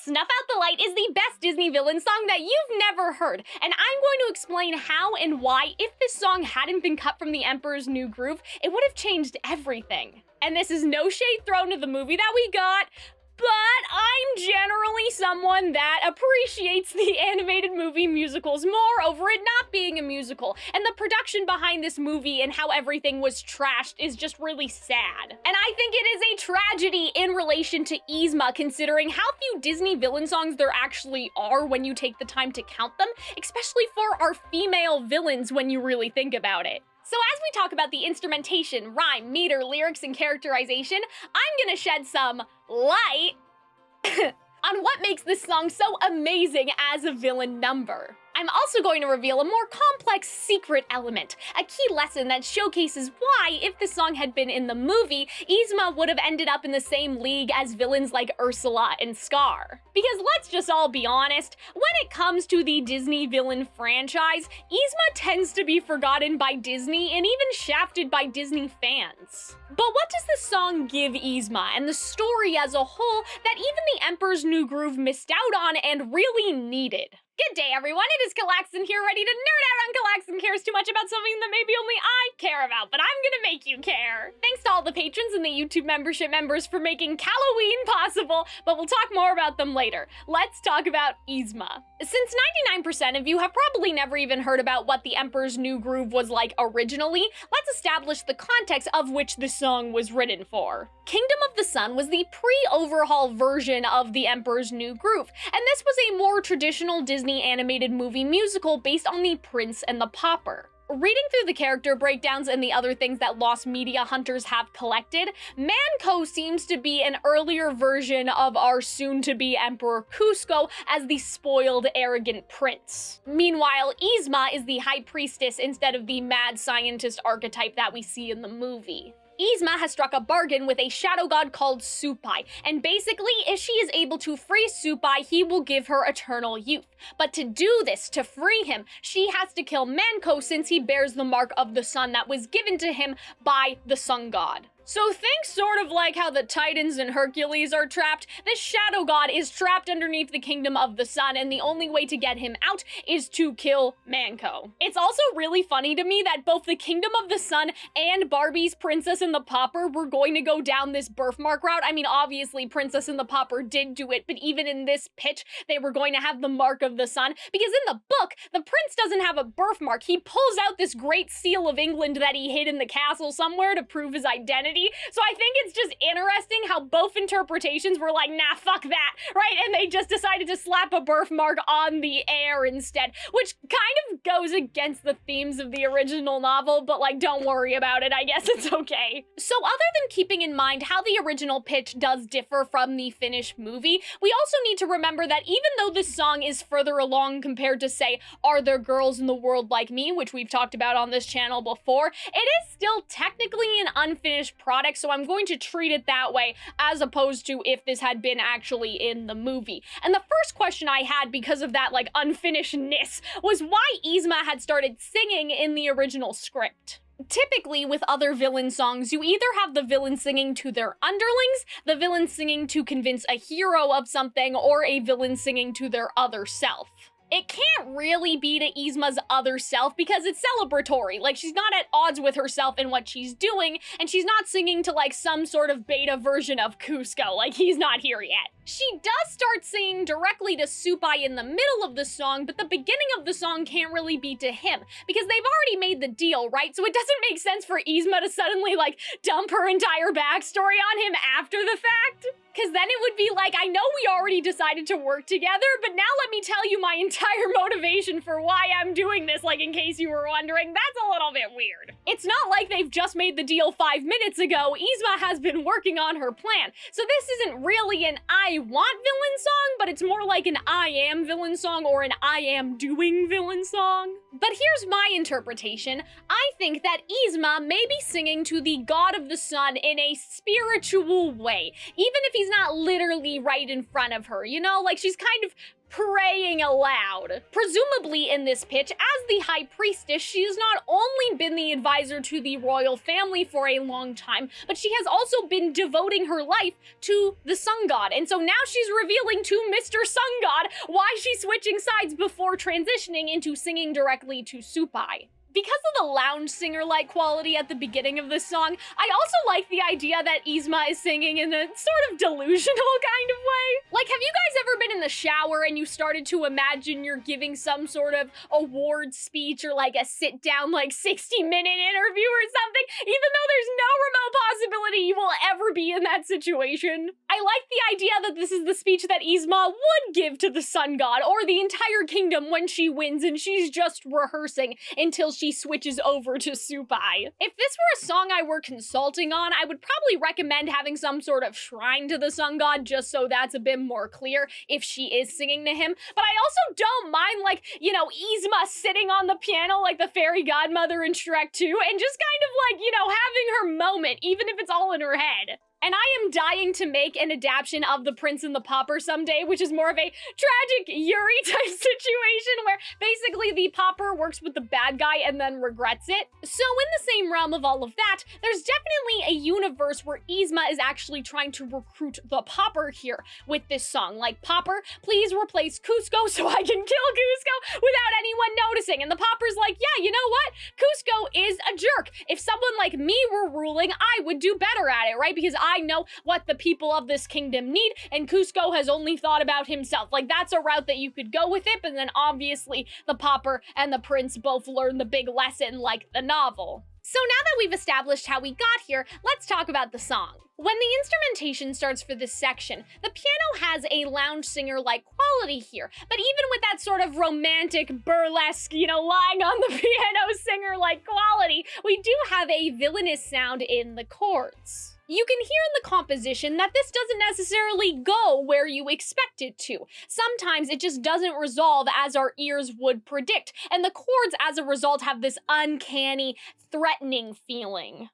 Snuff Out The Light is the best Disney villain song that you've never heard, and I'm going to explain how and why, if this song hadn't been cut from the Emperor's New Groove, it would have changed everything. And this is no shade thrown to the movie that we got, but I'm generally someone that appreciates the animated movie musicals more over it not being a musical, and the production behind this movie and how everything was trashed is just really sad. And I think it is a tragedy in relation to Yzma, considering how few Disney villain songs there actually are when you take the time to count them, especially for our female villains when you really think about it. So as we talk about the instrumentation, rhyme, meter, lyrics, and characterization, I'm gonna shed some light on what makes this song so amazing as a villain number. I'm also going to reveal a more complex secret element, a key lesson that showcases why, if this song had been in the movie, Yzma would have ended up in the same league as villains like Ursula and Scar. Because let's just all be honest, when it comes to the Disney villain franchise, Yzma tends to be forgotten by Disney and even shafted by Disney fans. But what does this song give Yzma and the story as a whole that even the Emperor's New Groove missed out on and really needed? Good day, everyone. It is Calxiyn here, ready to nerd out on Calxiyn Cares Too Much about something that maybe only I care about, but I'm gonna make you care. Thanks to all the patrons and the YouTube membership members for making Calxiyn possible, but we'll talk more about them later. Let's talk about Yzma. Since 99% of you have probably never even heard about what the Emperor's New Groove was like originally, let's establish the context of which this song was written for. Kingdom of the Sun was the pre-overhaul version of the Emperor's New Groove, and this was a more traditional Disney animated movie musical based on The Prince and the Pauper. Reading through the character breakdowns and the other things that lost media hunters have collected, Manco seems to be an earlier version of our soon-to-be Emperor Kuzco as the spoiled, arrogant prince. Meanwhile, Yzma is the high priestess instead of the mad scientist archetype that we see in the movie. Yzma has struck a bargain with a shadow god called Supai, and basically, if she is able to free Supai, he will give her eternal youth. But to do this, to free him, she has to kill Manco since he bears the mark of the sun that was given to him by the sun god. So think sort of like how the Titans and Hercules are trapped, this shadow god is trapped underneath the kingdom of the sun, and the only way to get him out is to kill Manco. It's also really funny to me that both the kingdom of the sun and Barbie's Princess and the Pauper were going to go down this birthmark route. I mean, obviously Princess and the Pauper did do it, but even in this pitch, they were going to have the mark of the sun, because in the book, the prince doesn't have a birthmark. He pulls out this great seal of England that he hid in the castle somewhere to prove his identity. So I think it's just interesting how both interpretations were like, nah, fuck that, right? And they just decided to slap a birthmark on the heir instead, which kind of goes against the themes of the original novel, but like, don't worry about it, I guess it's okay. So other than keeping in mind how the original pitch does differ from the finished movie, we also need to remember that even though this song is further along compared to, say, Are There Girls in the World Like Me, which we've talked about on this channel before, it is still technically an unfinished product, so I'm going to treat it that way as opposed to if this had been actually in the movie. And the first question I had because of that like unfinishedness was why Yzma had started singing in the original script. Typically, with other villain songs, you either have the villain singing to their underlings, the villain singing to convince a hero of something, or a villain singing to their other self. It can't really be to Yzma's other self because it's celebratory. Like, she's not at odds with herself in what she's doing, and she's not singing to like some sort of beta version of Kuzco, like he's not here yet. She does start singing directly to Supai in the middle of the song, but the beginning of the song can't really be to him because they've already made the deal, right? So it doesn't make sense for Yzma to suddenly like dump her entire backstory on him after the fact. Because then it would be like, I know we already decided to work together, but now let me tell you my entire motivation for why I'm doing this, like in case you were wondering. That's a little bit weird. It's not like they've just made the deal 5 minutes ago. Yzma has been working on her plan. So this isn't really an I want villain song, but it's more like an I am villain song or an I am doing villain song. But here's my interpretation. I think that Yzma may be singing to the god of the sun in a spiritual way, even if he's not literally right in front of her, you know? Like, she's kind of praying aloud. Presumably in this pitch, as the High Priestess, she has not only been the advisor to the royal family for a long time, but she has also been devoting her life to the Sun God. And so now she's revealing to Mr. Sun God why she's switching sides before transitioning into singing directly to Supai. Because of the lounge singer-like quality at the beginning of this song, I also like the idea that Yzma is singing in a sort of delusional kind of way. Like, have you guys ever been in the shower and you started to imagine you're giving some sort of award speech or like a sit-down like 60-minute interview or something, even though there's no remote possibility you will ever be in that situation? I like the idea that this is the speech that Yzma would give to the Sun God or the entire kingdom when she wins and she's just rehearsing until she switches over to Supai. If this were a song I were consulting on, I would probably recommend having some sort of shrine to the Sun God just so that's a bit more clear if she is singing to him. But I also don't mind, like, you know, Yzma sitting on the piano like the fairy godmother in Shrek 2 and just kind of like, you know, having her moment, even if it's all in her head. And I am dying to make an adaptation of The Prince and the Pauper someday, which is more of a tragic Yuri type situation where basically the pauper works with the bad guy and then regrets it. So in the same realm of all of that, there's definitely a universe where Yzma is actually trying to recruit the pauper here with this song. Like, pauper, please replace Cusco so I can kill Cusco without anyone noticing. And the pauper's like, yeah, you know what? Cusco is a jerk. If someone like me were ruling, I would do better at it, right? Because I know what the people of this kingdom need, and Cusco has only thought about himself. Like, that's a route that you could go with it, but then obviously the pauper and the prince both learn the big lesson like the novel. So now that we've established how we got here, let's talk about the song. When the instrumentation starts for this section, the piano has a lounge singer-like quality here, but even with that sort of romantic, burlesque, you know, lying on the piano singer-like quality, we do have a villainous sound in the chords. You can hear in the composition that this doesn't necessarily go where you expect it to. Sometimes it just doesn't resolve as our ears would predict, and the chords as a result have this uncanny, threatening feeling.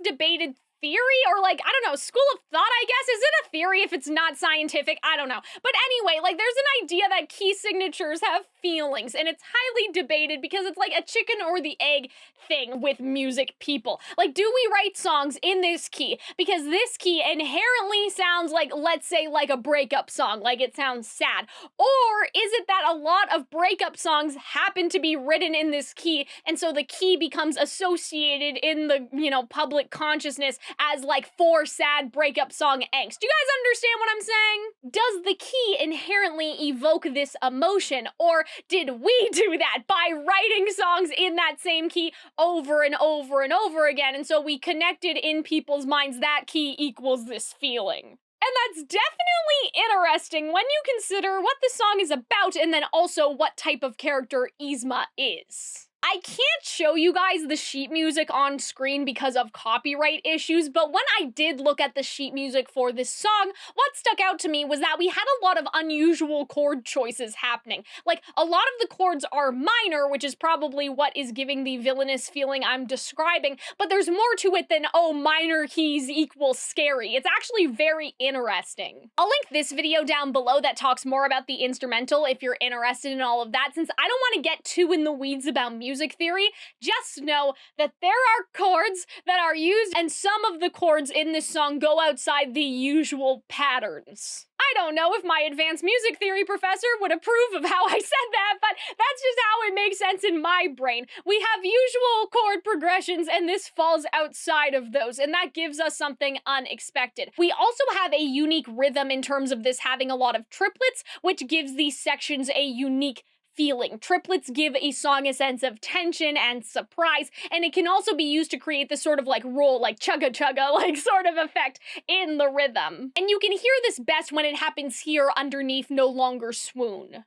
Debated theory or like, I don't know, school of thought, I guess. Is it a theory if it's not scientific? I don't know. But anyway, like, there's an idea that key signatures have feelings, and it's highly debated because it's like a chicken or the egg thing with music people. Like, do we write songs in this key because this key inherently sounds like, let's say, like a breakup song, like it sounds sad? Or is it that a lot of breakup songs happen to be written in this key, and so the key becomes associated in the, you know, public consciousness as like for sad breakup song angst? Do you guys understand what I'm saying? Does the key inherently evoke this emotion, or did we do that by writing songs in that same key over and over and over again, and so we connected in people's minds that key equals this feeling? And that's definitely interesting when you consider what the song is about and then also what type of character Yzma is. I can't show you guys the sheet music on screen because of copyright issues, but when I did look at the sheet music for this song, what stuck out to me was that we had a lot of unusual chord choices happening. Like, a lot of the chords are minor, which is probably what is giving the villainous feeling I'm describing, but there's more to it than, oh, minor keys equal scary. It's actually very interesting. I'll link this video down below that talks more about the instrumental if you're interested in all of that, since I don't want to get too in the weeds about music theory. Just know that there are chords that are used, and some of the chords in this song go outside the usual patterns. I don't know if my advanced music theory professor would approve of how I said that, but that's just how it makes sense in my brain. We have usual chord progressions, and this falls outside of those, and that gives us something unexpected. We also have a unique rhythm in terms of this having a lot of triplets, which gives these sections a unique feeling. Triplets give a song a sense of tension and surprise, and it can also be used to create this sort of like roll, like chugga chugga, like sort of effect in the rhythm. And you can hear this best when it happens here underneath No Longer Swoon.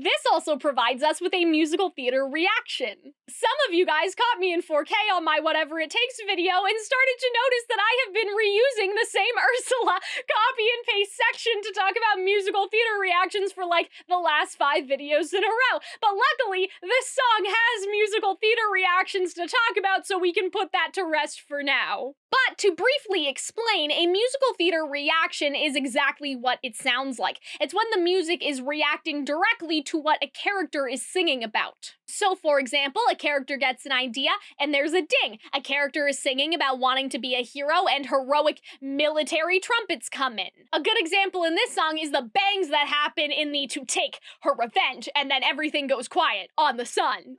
This also provides us with a musical theater reaction. Some of you guys caught me in 4K on my Whatever It Takes video and started to notice that I have been reusing the same Ursula copy and paste section to talk about musical theater reactions for like the last 5 videos in a row. But luckily, this song has musical theater reactions to talk about, so we can put that to rest for now. But to briefly explain, a musical theater reaction is exactly what it sounds like. It's when the music is reacting directly to what a character is singing about. So for example, a character gets an idea and there's a ding. A character is singing about wanting to be a hero and heroic military trumpets come in. A good example in this song is the bangs that happen in the "to take her revenge" and then everything goes quiet on the sun.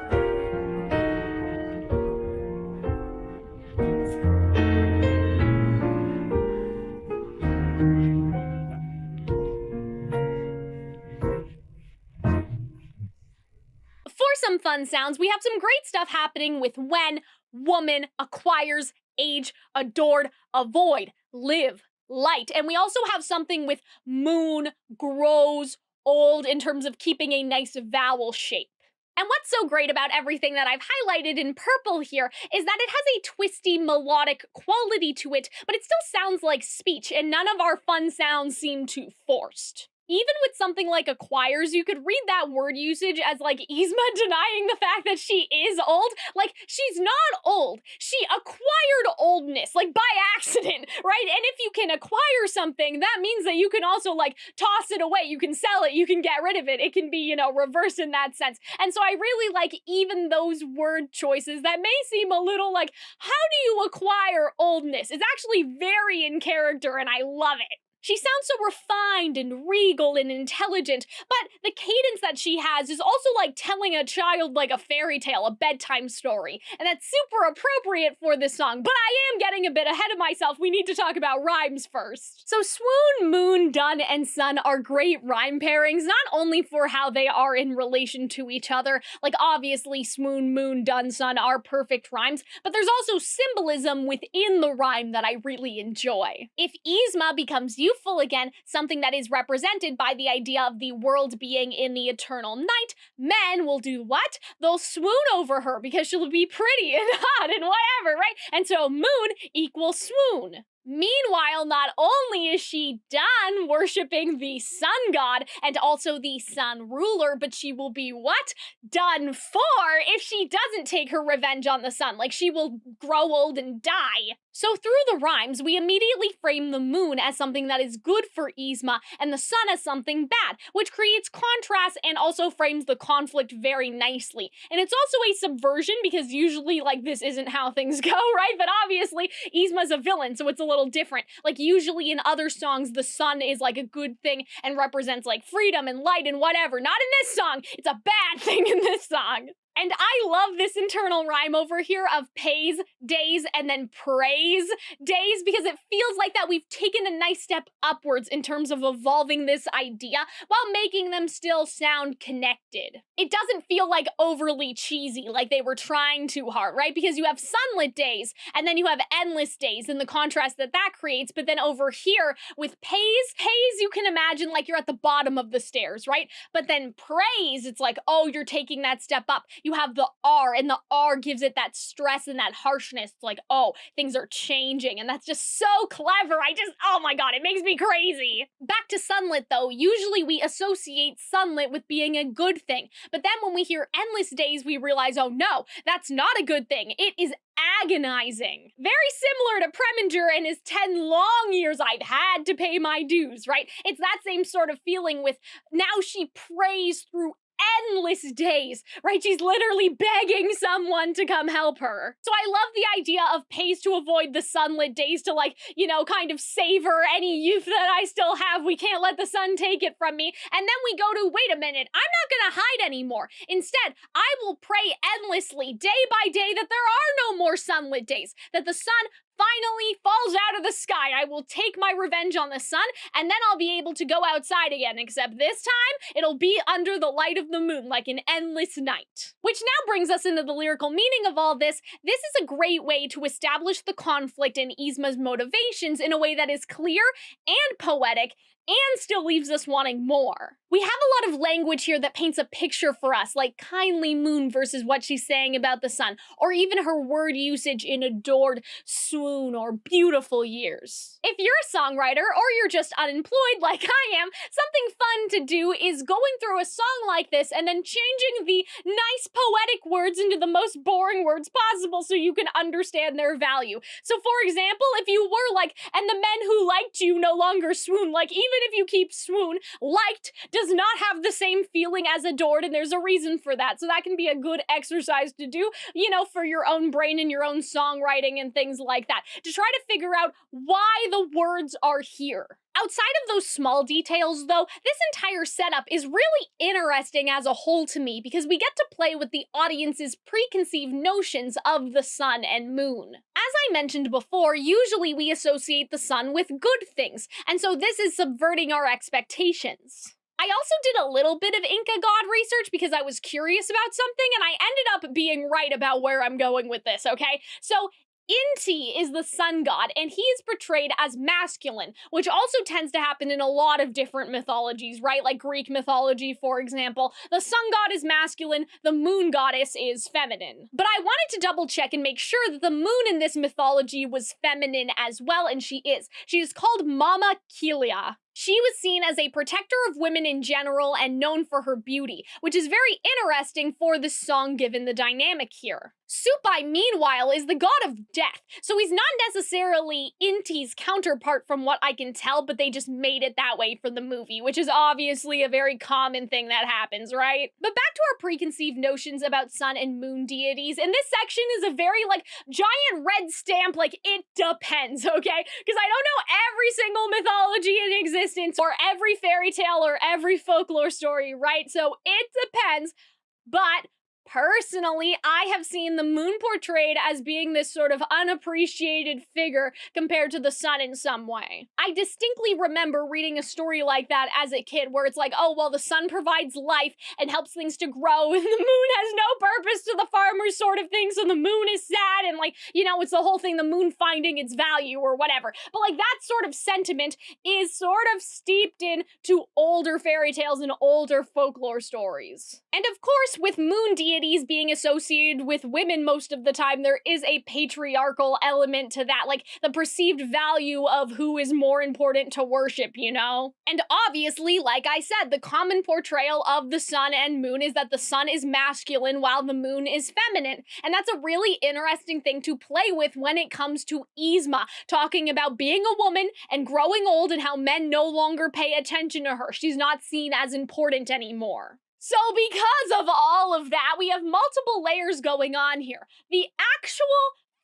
For some fun sounds, we have some great stuff happening with when, woman, acquires, age, adored, avoid, live, light. And we also have something with moon, grows, old in terms of keeping a nice vowel shape. And what's so great about everything that I've highlighted in purple here is that it has a twisty melodic quality to it, but it still sounds like speech, and none of our fun sounds seem too forced. Even with something like acquires, you could read that word usage as like Yzma denying the fact that she is old. Like, she's not old. She acquired oldness, like by accident, right? And if you can acquire something, that means that you can also like toss it away. You can sell it, you can get rid of it. It can be, you know, reversed in that sense. And so I really like even those word choices that may seem a little like, how do you acquire oldness? It's actually very in character and I love it. She sounds so refined and regal and intelligent, but the cadence that she has is also like telling a child like a fairy tale, a bedtime story, and that's super appropriate for this song, but I am getting a bit ahead of myself. We need to talk about rhymes first. So swoon, moon, dun, and sun are great rhyme pairings, not only for how they are in relation to each other, like obviously swoon, moon, dun, sun are perfect rhymes, but there's also symbolism within the rhyme that I really enjoy. If Yzma becomes youthful again, something that is represented by the idea of the world being in the eternal night, men will do what? They'll swoon over her because she'll be pretty and hot and whatever, right? And so moon equals swoon. Meanwhile, not only is she done worshiping the sun god and also the sun ruler, but she will be what? Done for if she doesn't take her revenge on the sun. Like, she will grow old and die. So through the rhymes, we immediately frame the moon as something that is good for Yzma and the sun as something bad, which creates contrast and also frames the conflict very nicely. And it's also a subversion because usually, like, this isn't how things go, right? But obviously, Yzma's a villain, so it's a little different. Like, usually in other songs, the sun is like a good thing and represents like freedom and light and whatever. Not in this song. It's a bad thing in this song. And I love this internal rhyme over here of pays, days, and then praise days, because it feels like that we've taken a nice step upwards in terms of evolving this idea while making them still sound connected. It doesn't feel like overly cheesy, like they were trying too hard, right? Because you have sunlit days, and then you have endless days, and the contrast that that creates, but then over here with pays, you can imagine like you're at the bottom of the stairs, right? But then praise, it's like, oh, you're taking that step up. You have the R, and the R gives it that stress and that harshness. It's like, oh, things are changing, and that's just so clever. Oh my god, it makes me crazy. Back to sunlit though, usually we associate sunlit with being a good thing, but then when we hear endless days, we realize, oh no, that's not a good thing. It is agonizing. Very similar to Preminger and his 10 long years I've had to pay my dues, right? It's that same sort of feeling with now she prays through endless days, right? She's literally begging someone to come help her. So I love the idea of pays to avoid the sunlit days to, like, you know, kind of savor any youth that I still have. We can't let the sun take it from me. And then we go to, wait a minute, I'm not gonna hide anymore. Instead, I will pray endlessly, day by day, that there are no more sunlit days, that the sun finally falls out of the sky. I will take my revenge on the sun, and then I'll be able to go outside again, except this time, it'll be under the light of the moon, like an endless night. Which now brings us into the lyrical meaning of all this. This is a great way to establish the conflict in Yzma's motivations in a way that is clear and poetic, and still leaves us wanting more. We have a lot of language here that paints a picture for us, like kindly moon versus what she's saying about the sun, or even her word usage in adored, swoon, or beautiful years. If you're a songwriter, or you're just unemployed like I am, something fun to do is going through a song like this and then changing the nice poetic words into the most boring words possible so you can understand their value. So for example, if you were like, and the men who liked you no longer swoon, like even if you keep swoon, liked does not have the same feeling as adored, and there's a reason for that. So that can be a good exercise to do, you know, for your own brain and your own songwriting and things like that, to try to figure out why the words are here. Outside of those small details, though, this entire setup is really interesting as a whole to me because we get to play with the audience's preconceived notions of the sun and moon. As I mentioned before, usually we associate the sun with good things, and so this is subverting our expectations. I also did a little bit of Inca god research because I was curious about something, and I ended up being right about where I'm going with this, okay? So, Inti is the sun god, and he is portrayed as masculine, which also tends to happen in a lot of different mythologies, right? Like Greek mythology, for example. The sun god is masculine, the moon goddess is feminine. But I wanted to double check and make sure that the moon in this mythology was feminine as well, and she is. She is called Mama Kilia. She was seen as a protector of women in general and known for her beauty, which is very interesting for this song given the dynamic here. Supai, meanwhile, is the god of death, so he's not necessarily Inti's counterpart from what I can tell, but they just made it that way for the movie, which is obviously a very common thing that happens, right? But back to our preconceived notions about sun and moon deities, and this section is a very, like, giant red stamp, like, it depends, okay? Because I don't know every single mythology in existence, or every fairy tale, or every folklore story, right? So it depends, but personally, I have seen the moon portrayed as being this sort of unappreciated figure compared to the sun in some way. I distinctly remember reading a story like that as a kid where it's like, oh, well, the sun provides life and helps things to grow, and the moon has no purpose to the farmers sort of thing, so the moon is sad, and like, you know, it's the whole thing, the moon finding its value or whatever. But like, that sort of sentiment is sort of steeped into older fairy tales and older folklore stories. And of course, with moon deities being associated with women most of the time, there is a patriarchal element to that, like the perceived value of who is more important to worship, you know? And obviously, like I said, the common portrayal of the sun and moon is that the sun is masculine while the moon is feminine. And that's a really interesting thing to play with when it comes to Yzma, talking about being a woman and growing old and how men no longer pay attention to her. She's not seen as important anymore. So because of all of that, we have multiple layers going on here. The actual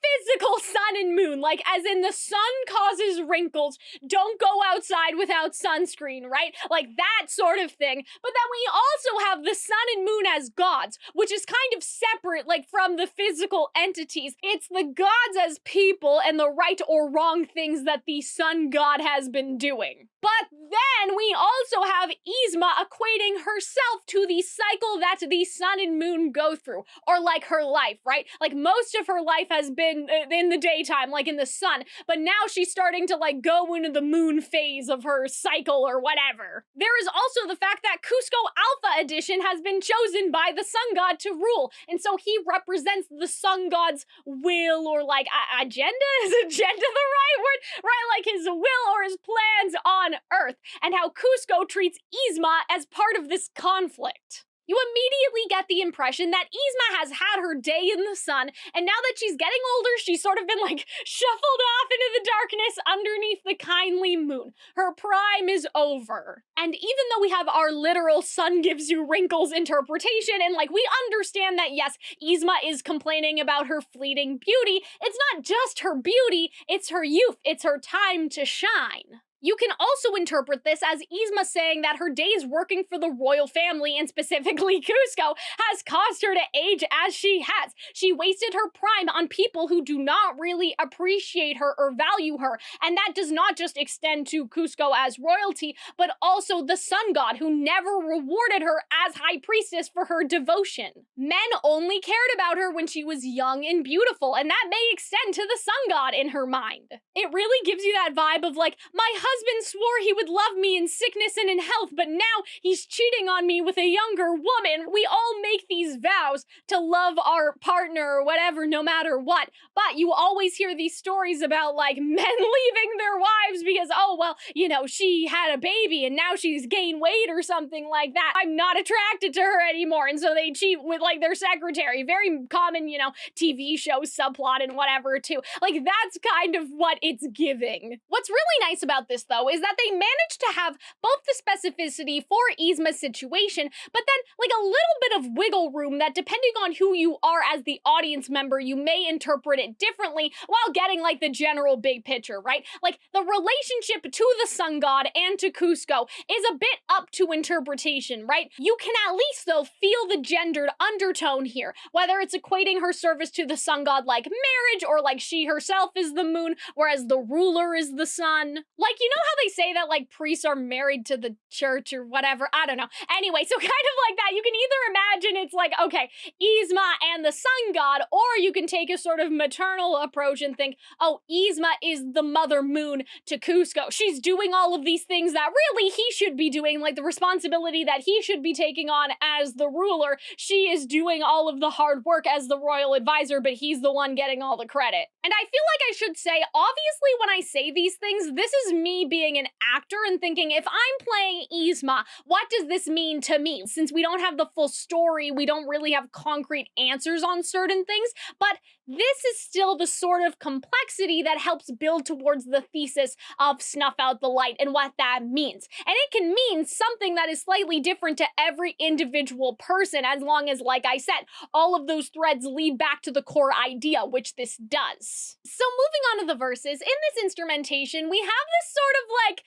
physical sun and moon, like as in the sun causes wrinkles, don't go outside without sunscreen, right? Like that sort of thing. But then we also have the sun and moon as gods, which is kind of separate, like from the physical entities. It's the gods as people and the right or wrong things that the sun god has been doing. But then we also have Yzma equating herself to the cycle that the sun and moon go through, or like her life, right? Like most of her life has been in the daytime, like in the sun, but now she's starting to like go into the moon phase of her cycle or whatever. There is also the fact that Cusco Alpha Edition has been chosen by the sun god to rule, and so he represents the sun god's will, or like agenda? Is agenda the right word? Right, like his will or his plans on Earth, and how Cusco treats Yzma as part of this conflict. You immediately get the impression that Yzma has had her day in the sun, and now that she's getting older, she's sort of been like shuffled off into the darkness underneath the kindly moon. Her prime is over. And even though we have our literal sun gives you wrinkles interpretation, and like we understand that yes, Yzma is complaining about her fleeting beauty, it's not just her beauty, it's her youth, it's her time to shine. You can also interpret this as Yzma saying that her days working for the royal family, and specifically Cusco, has caused her to age as she has. She wasted her prime on people who do not really appreciate her or value her, and that does not just extend to Cusco as royalty, but also the sun god, who never rewarded her as high priestess for her devotion. Men only cared about her when she was young and beautiful, and that may extend to the sun god in her mind. It really gives you that vibe of like, my husband swore he would love me in sickness and in health, but now he's cheating on me with a younger woman. We all make these vows to love our partner or whatever, no matter what. But you always hear these stories about like men leaving their wives because, oh, well, you know, she had a baby and now she's gained weight or something like that. I'm not attracted to her anymore. And so they cheat with like their secretary. Very common, you know, TV show subplot and whatever too. Like that's kind of what it's giving. What's really nice about this though is that they managed to have both the specificity for Yzma's situation, but then like a little bit of wiggle room that depending on who you are as the audience member, you may interpret it differently while getting like the general big picture, right? Like the relationship to the sun god and to Cusco is a bit up to interpretation, right? You can at least though feel the gendered undertone here, whether it's equating her service to the sun god like marriage or like she herself is the moon, whereas the ruler is the sun. Like, you know how they say that like priests are married to the church or whatever? I don't know. Anyway, so kind of like that, you can either imagine it's like, okay, Yzma and the sun god, or you can take a sort of maternal approach and think, oh, Yzma is the mother moon to Cusco. She's doing all of these things that really he should be doing, like the responsibility that he should be taking on as the ruler. She is doing all of the hard work as the royal advisor, but he's the one getting all the credit. And I feel like I should say, obviously when I say these things, this is me being an actor and thinking, if I'm playing Yzma, what does this mean to me? Since we don't have the full story, we don't really have concrete answers on certain things, but this is still the sort of complexity that helps build towards the thesis of Snuff Out the Light and what that means. And it can mean something that is slightly different to every individual person, as long as, like I said, all of those threads lead back to the core idea, which this does. So moving on to the verses, in this instrumentation, we have this sort of like,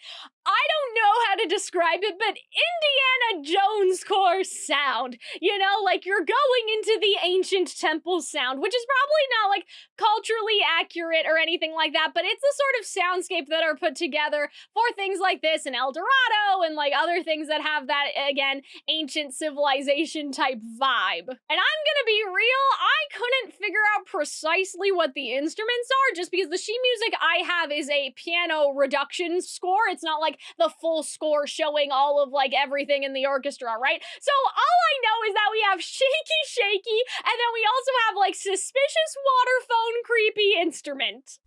I don't know how to describe it, but Indiana Jones core sound. You know, like you're going into the ancient temple sound, which is probably not like culturally accurate or anything like that, but it's the sort of soundscape that are put together for things like this and El Dorado and like other things that have that, again, ancient civilization type vibe. And I'm gonna be real, I couldn't figure out precisely what the instruments are just because the sheet music I have is a piano reduction score. It's not like the full score showing all of like everything in the orchestra, right? So all I know is that we have shaky, shaky, and then we also have like suspicious water phone creepy instrument.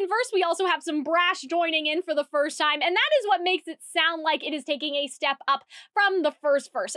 Verse, we also have some brass joining in for the first time, and that is what makes it sound like it is taking a step up from the first verse.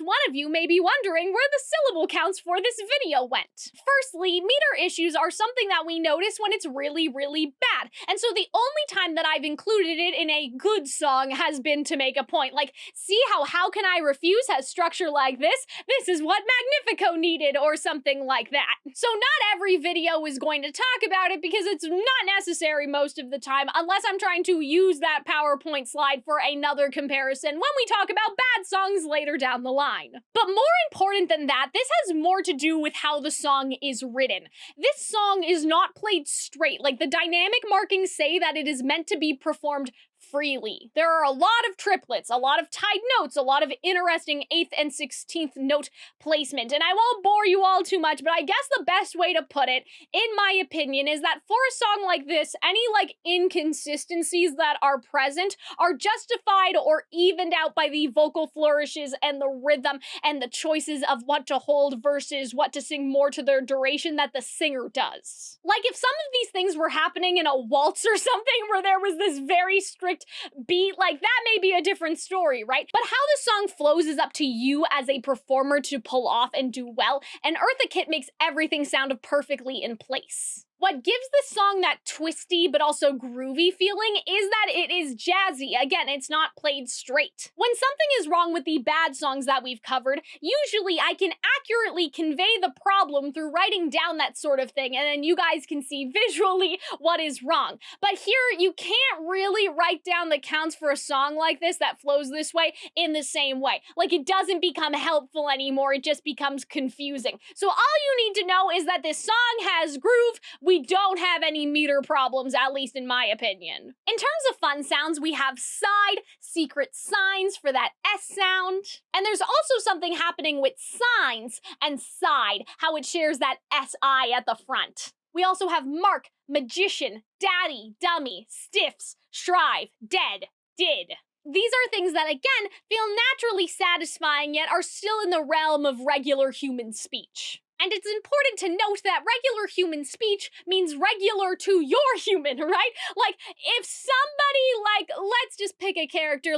One of you may be wondering where the syllable counts for this video went. Firstly, meter issues are something that we notice when it's really, really bad. And so the only time that I've included it in a good song has been to make a point. Like, see how Can I Refuse has structure like this? This is what Magnifico needed, or something like that. So not every video is going to talk about it because it's not necessary most of the time, unless I'm trying to use that PowerPoint slide for another comparison when we talk about bad songs later down the line. But more important than that, this has more to do with how the song is written. This song is not played straight. Like, the dynamic markings say that it is meant to be performed freely. There are a lot of triplets, a lot of tied notes, a lot of interesting 8th and 16th note placement, and I won't bore you all too much, but I guess the best way to put it, in my opinion, is that for a song like this, any inconsistencies that are present are justified or evened out by the vocal flourishes and the rhythm and the choices of what to hold versus what to sing more to their duration that the singer does. Like if some of these things were happening in a waltz or something where there was this very strict beat, that may be a different story, right? But how the song flows is up to you as a performer to pull off and do well, and Eartha Kitt makes everything sound perfectly in place. What gives this song that twisty but also groovy feeling is that it is jazzy. Again, it's not played straight. When something is wrong with the bad songs that we've covered, usually I can accurately convey the problem through writing down that sort of thing, and then you guys can see visually what is wrong. But here, you can't really write down the counts for a song like this that flows this way in the same way. It doesn't become helpful anymore, it just becomes confusing. So all you need to know is that this song has groove. We don't have any meter problems, at least in my opinion. In terms of fun sounds, we have side, secret signs for that S sound. And there's also something happening with signs and side, how it shares that SI at the front. We also have mark, magician, daddy, dummy, stiffs, strive, dead, did. These are things that, again, feel naturally satisfying yet are still in the realm of regular human speech. And it's important to note that regular human speech means regular to your human, right? If somebody, let's just pick a character,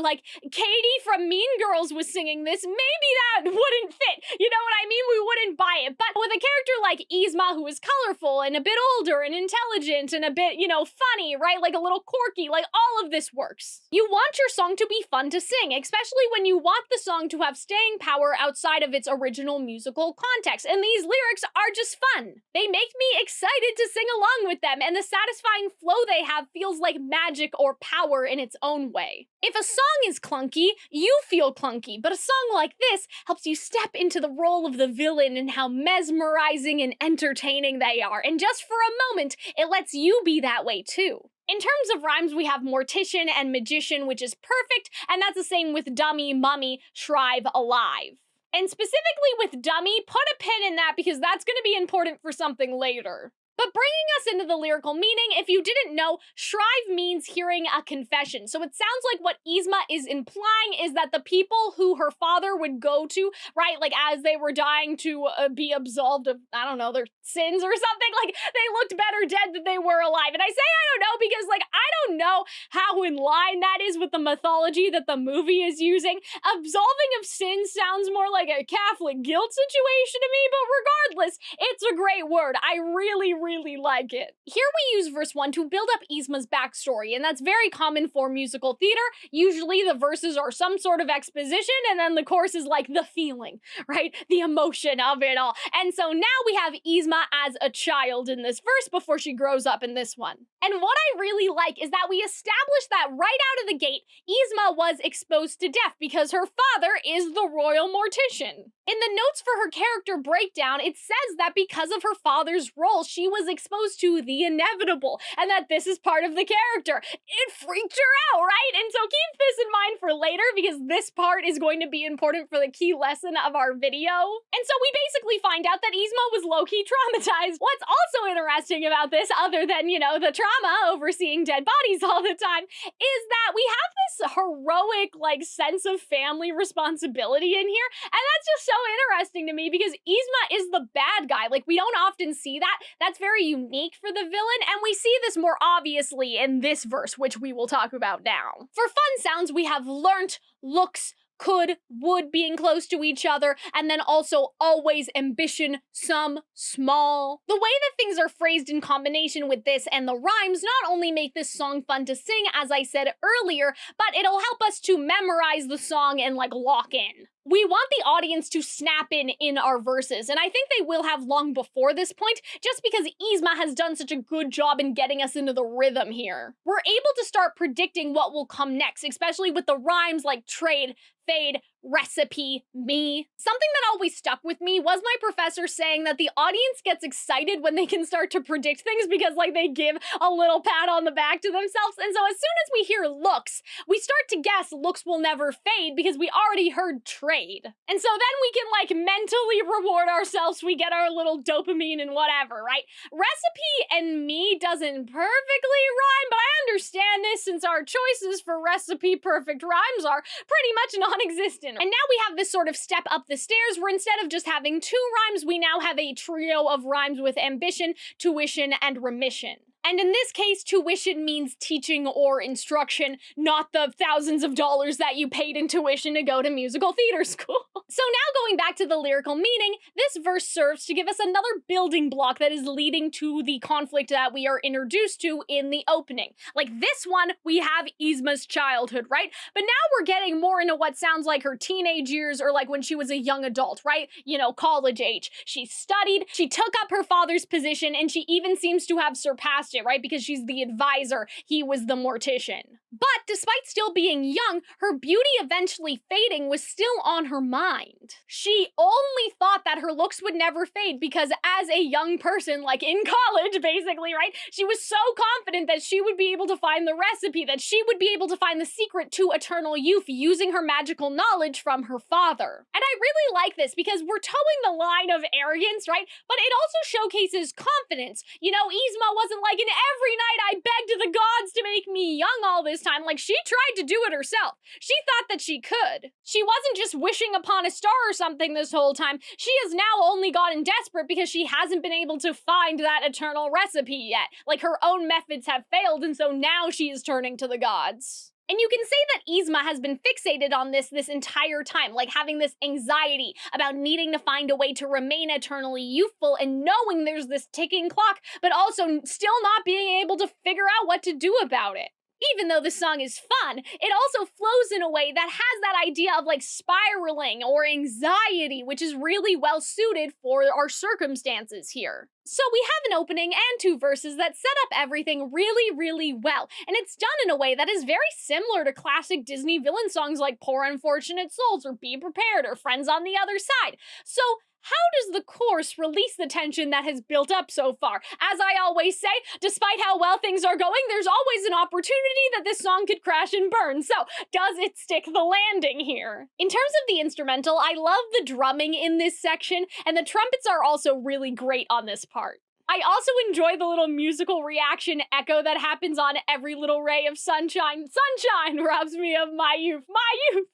Katie from Mean Girls was singing this, maybe that wouldn't fit. You know what I mean? We wouldn't buy it. But with a character like Yzma, who is colorful and a bit older and intelligent and a bit, funny, right? A little quirky, all of this works. You want your song to be fun to sing, especially when you want the song to have staying power outside of its original musical context. And these lyrics are just fun. They make me excited to sing along with them, and the satisfying flow they have feels like magic or power in its own way. If a song is clunky, you feel clunky, but a song like this helps you step into the role of the villain and how mesmerizing and entertaining they are, and just for a moment, it lets you be that way too. In terms of rhymes, we have mortician and magician, which is perfect, and that's the same with dummy, mummy, shrive, alive. And specifically with dummy, put a pin in that because that's going to be important for something later. But bringing us into the lyrical meaning, if you didn't know, shrive means hearing a confession. So it sounds like what Yzma is implying is that the people who her father would go to, right, as they were dying to be absolved of, I don't know, their sins or something, they looked better dead than they were alive. And I say I don't know because, I don't know how in line that is with the mythology that the movie is using. Absolving of sins sounds more like a Catholic guilt situation to me, but regardless, it's a great word. I really like it. Here we use verse 1 to build up Yzma's backstory, and that's very common for musical theater. Usually the verses are some sort of exposition, and then the chorus is the feeling, right? The emotion of it all. And so now we have Yzma as a child in this verse before she grows up in this one. And what I really like is that we establish that right out of the gate, Yzma was exposed to death because her father is the royal mortician. In the notes for her character breakdown, it says that because of her father's role, she was exposed to the inevitable, and that this is part of the character. It freaked her out, right? And so keep this in mind for later, because this part is going to be important for the key lesson of our video. And so we basically find out that Yzma was low-key traumatized. What's also interesting about this, other than, the trauma over seeing dead bodies all the time, is that we have this heroic, sense of family responsibility in here, and that's just so interesting to me because Yzma is the bad guy. We don't often see that. That's very unique for the villain, and we see this more obviously in this verse, which we will talk about now. For fun sounds, we have learnt, looks, could, would being close to each other, and then also always, ambition, some, small. The way that things are phrased in combination with this and the rhymes not only make this song fun to sing, as I said earlier, but it'll help us to memorize the song and lock in. We want the audience to snap in our verses, and I think they will have long before this point, just because Yzma has done such a good job in getting us into the rhythm here. We're able to start predicting what will come next, especially with the rhymes like trade, fade, recipe, me. Something that always stuck with me was my professor saying that the audience gets excited when they can start to predict things because like they give a little pat on the back to themselves. And so as soon as we hear looks, we start to guess looks will never fade because we already heard trade. And so then we can like mentally reward ourselves. We get our little dopamine and whatever, right? Recipe and me doesn't perfectly rhyme, but I understand this since our choices for recipe perfect rhymes are pretty much non-existent. And now we have this sort of step up the stairs where instead of just having 2 rhymes, we now have a trio of rhymes with ambition, tuition, and remission. And in this case, tuition means teaching or instruction, not the thousands of dollars that you paid in tuition to go to musical theater school. So now going back to the lyrical meaning, this verse serves to give us another building block that is leading to the conflict that we are introduced to in the opening. Like this one, we have Yzma's childhood, right? But now we're getting more into what sounds like her teenage years or like when she was a young adult, right? You know, college age. She studied, she took up her father's position, and she even seems to have surpassed it, right? Because she's the advisor, he was the mortician. But despite still being young, her beauty eventually fading was still on her mind. She only thought that her looks would never fade because as a young person, like in college basically, right? She was so confident that she would be able to find the recipe, that she would be able to find the secret to eternal youth using her magical knowledge from her father. And I really like this because we're towing the line of arrogance, right? But it also showcases confidence. You know, Yzma wasn't like an every night I begged the gods to make me young all this time. Like, she tried to do it herself. She thought that she could. She wasn't just wishing upon a star or something this whole time. She has now only gotten desperate because she hasn't been able to find that eternal recipe yet. Like, her own methods have failed, and so now she is turning to the gods. And you can say that Yzma has been fixated on this entire time, like having this anxiety about needing to find a way to remain eternally youthful and knowing there's this ticking clock, but also still not being able to figure out what to do about it. Even though the song is fun, it also flows in a way that has that idea of like spiraling or anxiety, which is really well suited for our circumstances here. So we have an opening and 2 verses that set up everything really, really well, and it's done in a way that is very similar to classic Disney villain songs like Poor Unfortunate Souls or Be Prepared or Friends on the Other Side. So how does the chorus release the tension that has built up so far? As I always say, despite how well things are going, there's always an opportunity that this song could crash and burn. So does it stick the landing here? In terms of the instrumental, I love the drumming in this section, and the trumpets are also really great on this part. I also enjoy the little musical reaction echo that happens on every little ray of sunshine. Sunshine robs me of my youth, my youth!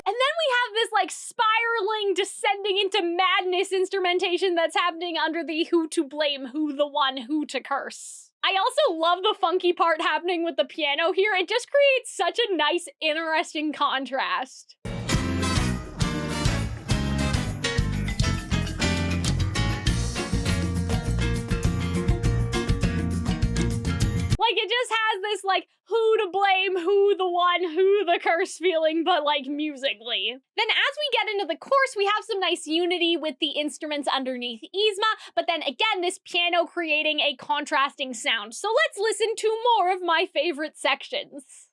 And then we have this like spiraling, descending into madness instrumentation that's happening under the who to blame, who the one, who to curse. I also love the funky part happening with the piano here. It just creates such a nice, interesting contrast. Like, it just has this, like, who to blame, who the one, who the curse feeling, but, like, musically. Then as we get into the chorus, we have some nice unity with the instruments underneath Yzma, but then again, this piano creating a contrasting sound. So let's listen to more of my favorite sections.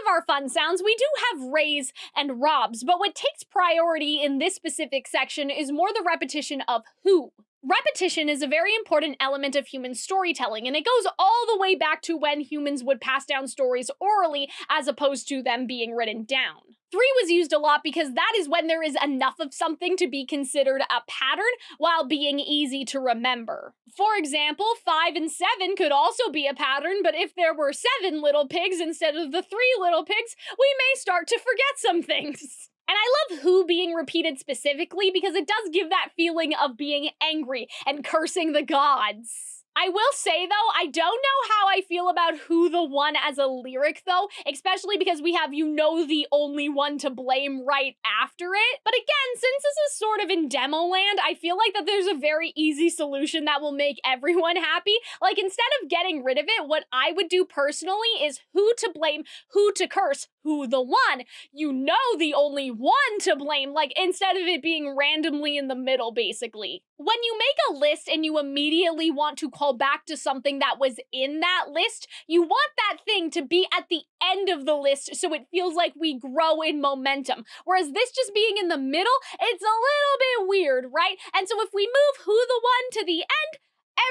Our fun sounds, we do have rays and robs, but what takes priority in this specific section is more the repetition of who. Repetition is a very important element of human storytelling, and it goes all the way back to when humans would pass down stories orally as opposed to them being written down. 3 was used a lot because that is when there is enough of something to be considered a pattern while being easy to remember. For example, 5 and 7 could also be a pattern, but if there were 7 little pigs instead of the 3 little pigs, we may start to forget some things. And I love who being repeated specifically because it does give that feeling of being angry and cursing the gods. I will say though, I don't know how I feel about who the one as a lyric though, especially because we have "you know the only one to blame" right after it. But again, since this is sort of in demo land, I feel like that there's a very easy solution that will make everyone happy. Like, instead of getting rid of it, what I would do personally is who to blame, who to curse, who the one. You know the only one to blame, like, instead of it being randomly in the middle, basically. When you make a list and you immediately want to call back to something that was in that list, you want that thing to be at the end of the list so it feels like we grow in momentum. Whereas this just being in the middle, it's a little bit weird, right? And so if we move who the one to the end,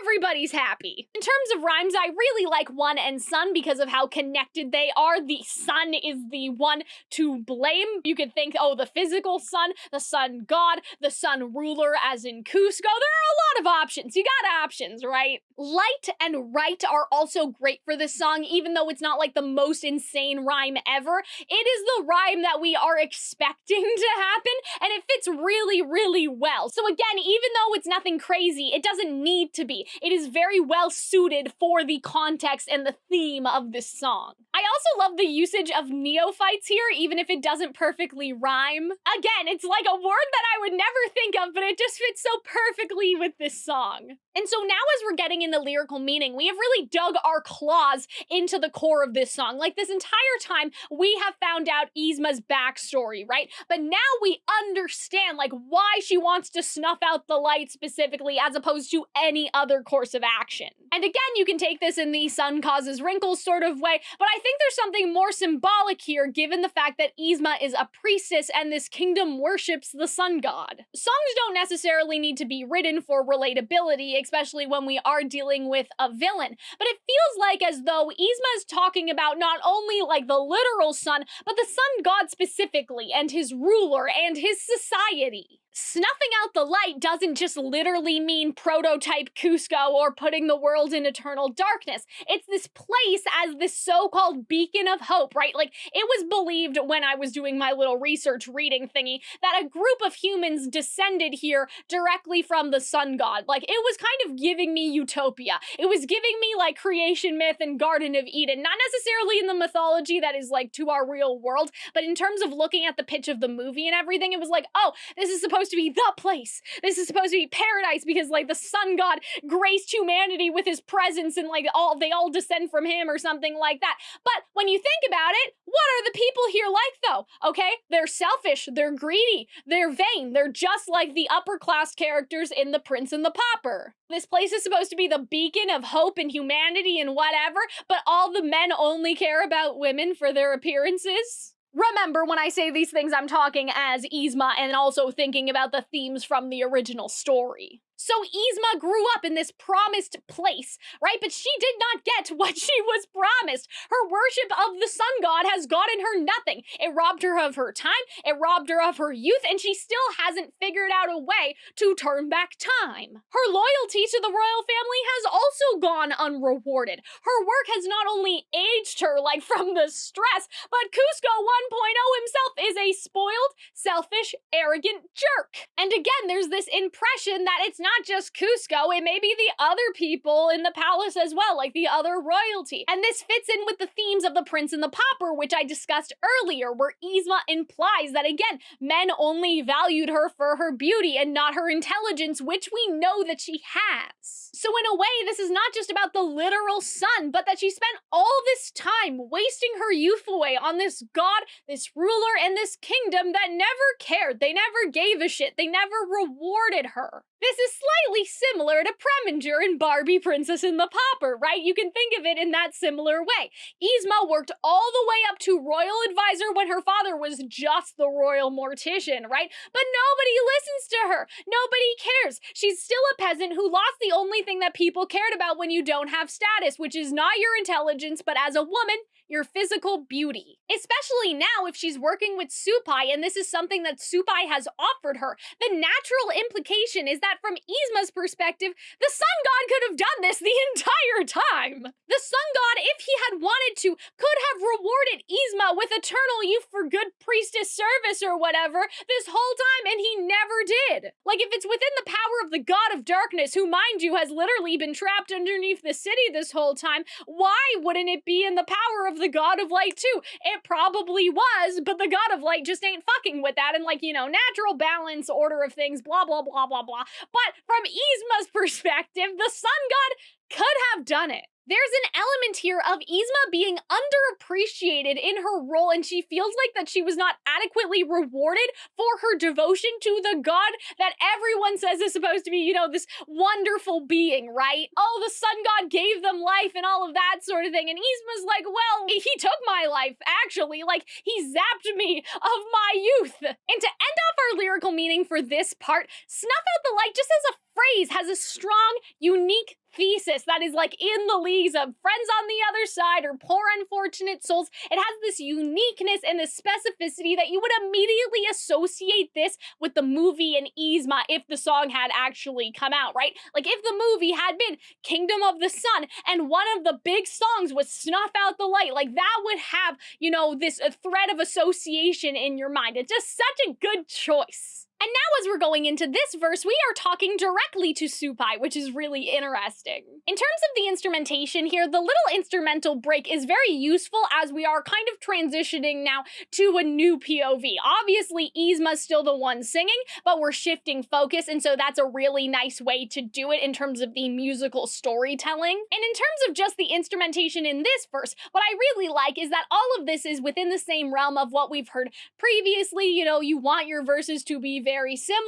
everybody's happy. In terms of rhymes, I really like one and sun because of how connected they are. The sun is the one to blame. You could think, oh, the physical sun, the sun god, the sun ruler as in Cusco. There are a lot of options. You got options, right? Light and right are also great for this song, even though it's not like the most insane rhyme ever. It is the rhyme that we are expecting to happen, and it fits really, really well. So again, even though it's nothing crazy, it doesn't need to be. It is very well suited for the context and the theme of this song. I also love the usage of neophytes here, even if it doesn't perfectly rhyme. Again, it's like a word that I would never think of, but it just fits so perfectly with this song. And so now as we're getting into lyrical meaning, we have really dug our claws into the core of this song. Like, this entire time, we have found out Yzma's backstory, right? But now we understand, like, why she wants to snuff out the light specifically, as opposed to any other course of action. And again, you can take this in the sun causes wrinkles sort of way, but I think there's something more symbolic here, given the fact that Yzma is a priestess and this kingdom worships the sun god. Songs don't necessarily need to be written for relatability, especially when we are dealing with a villain, but it feels like as though Yzma is talking about not only like the literal sun, but the sun god specifically, and his ruler, and his society. Snuffing out the light doesn't just literally mean prototype Cusco or putting the world in eternal darkness. It's this place as this so-called beacon of hope, right? Like, it was believed when I was doing my little research reading thingy that a group of humans descended here directly from the sun god. Like, it was kind of giving me utopia. It was giving me like creation myth and Garden of Eden, not necessarily in the mythology that is like to our real world, but in terms of looking at the pitch of the movie and everything, it was like, oh, this is supposed to be the place. This is supposed to be paradise because like the sun god graced humanity with his presence and like they all descend from him or something like that. But when you think about it, what are the people here like though? Okay, they're selfish, they're greedy, they're vain, they're just like the upper class characters in The Prince and the Pauper. This place is supposed to be the beacon of hope and humanity and whatever, but all the men only care about women for their appearances? Remember, when I say these things, I'm talking as Yzma and also thinking about the themes from the original story. So Yzma grew up in this promised place, right? But she did not get what she was promised. Her worship of the sun god has gotten her nothing. It robbed her of her time, it robbed her of her youth, and she still hasn't figured out a way to turn back time. Her loyalty to the royal family has also gone unrewarded. Her work has not only aged her, like from the stress, but Cusco 1.0 himself is a spoiled, selfish, arrogant jerk. And again, there's this impression that it's not just Cusco, it may be the other people in the palace as well, like the other royalty. And this fits in with the themes of The Prince and the Pauper, which I discussed earlier, where Yzma implies that, again, men only valued her for her beauty and not her intelligence, which we know that she has. So in a way, this is not just about the literal sun, but that she spent all this time wasting her youth away on this god, this ruler, and this kingdom that never cared. They never gave a shit. They never rewarded her. This is slightly similar to Preminger in Barbie, Princess and the Pauper, right? You can think of it in that similar way. Yzma worked all the way up to royal advisor when her father was just the royal mortician, right? But nobody listens to her. Nobody cares. She's still a peasant who lost the only thing that people cared about when you don't have status, which is not your intelligence, but as a woman, your physical beauty. Especially now if she's working with Supai, and this is something that Supai has offered her, the natural implication is that from Yzma's perspective, the sun god could have done this the entire time. The sun god, if he had had wanted to, could have rewarded Yzma with eternal youth for good priestess service or whatever this whole time, and he never did. Like, if it's within the power of the god of darkness, who, mind you, has literally been trapped underneath the city this whole time, why wouldn't it be in the power of the god of light too? It probably was, but the god of light just ain't fucking with that, and like, you know, natural balance, order of things, blah, blah, blah, blah, blah. But from Yzma's perspective, the sun god could have done it. There's an element here of Yzma being underappreciated in her role, and she feels like that she was not adequately rewarded for her devotion to the god that everyone says is supposed to be, you know, this wonderful being, right? Oh, the sun god gave them life and all of that sort of thing, and Yzma's like, well, he took my life, actually. Like, he zapped me of my youth. And to end off our lyrical meaning for this part, Snuff Out the Light, just as a phrase, has a strong, unique thesis that is like in the leagues of Friends on the Other Side or Poor Unfortunate Souls. It has this uniqueness and this specificity that you would immediately associate this with the movie and Yzma if the song had actually come out, right? Like, if the movie had been Kingdom of the Sun and one of the big songs was Snuff Out the Light, like, that would have, you know, this thread of association in your mind. It's just such a good choice. And now as we're going into this verse, we are talking directly to Supai, which is really interesting. In terms of the instrumentation here, the little instrumental break is very useful as we are kind of transitioning now to a new POV. Obviously, Yzma's still the one singing, but we're shifting focus, and so that's a really nice way to do it in terms of the musical storytelling. And in terms of just the instrumentation in this verse, what I really like is that all of this is within the same realm of what we've heard previously. You know, you want your verses to be very similar,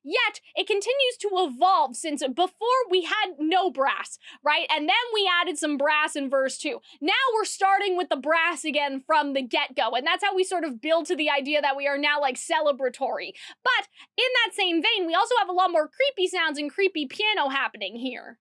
yet it continues to evolve since before we had no brass, right? And then we added some brass in verse 2. Now we're starting with the brass again from the get-go, and that's how we sort of build to the idea that we are now like celebratory. But in that same vein, we also have a lot more creepy sounds and creepy piano happening here.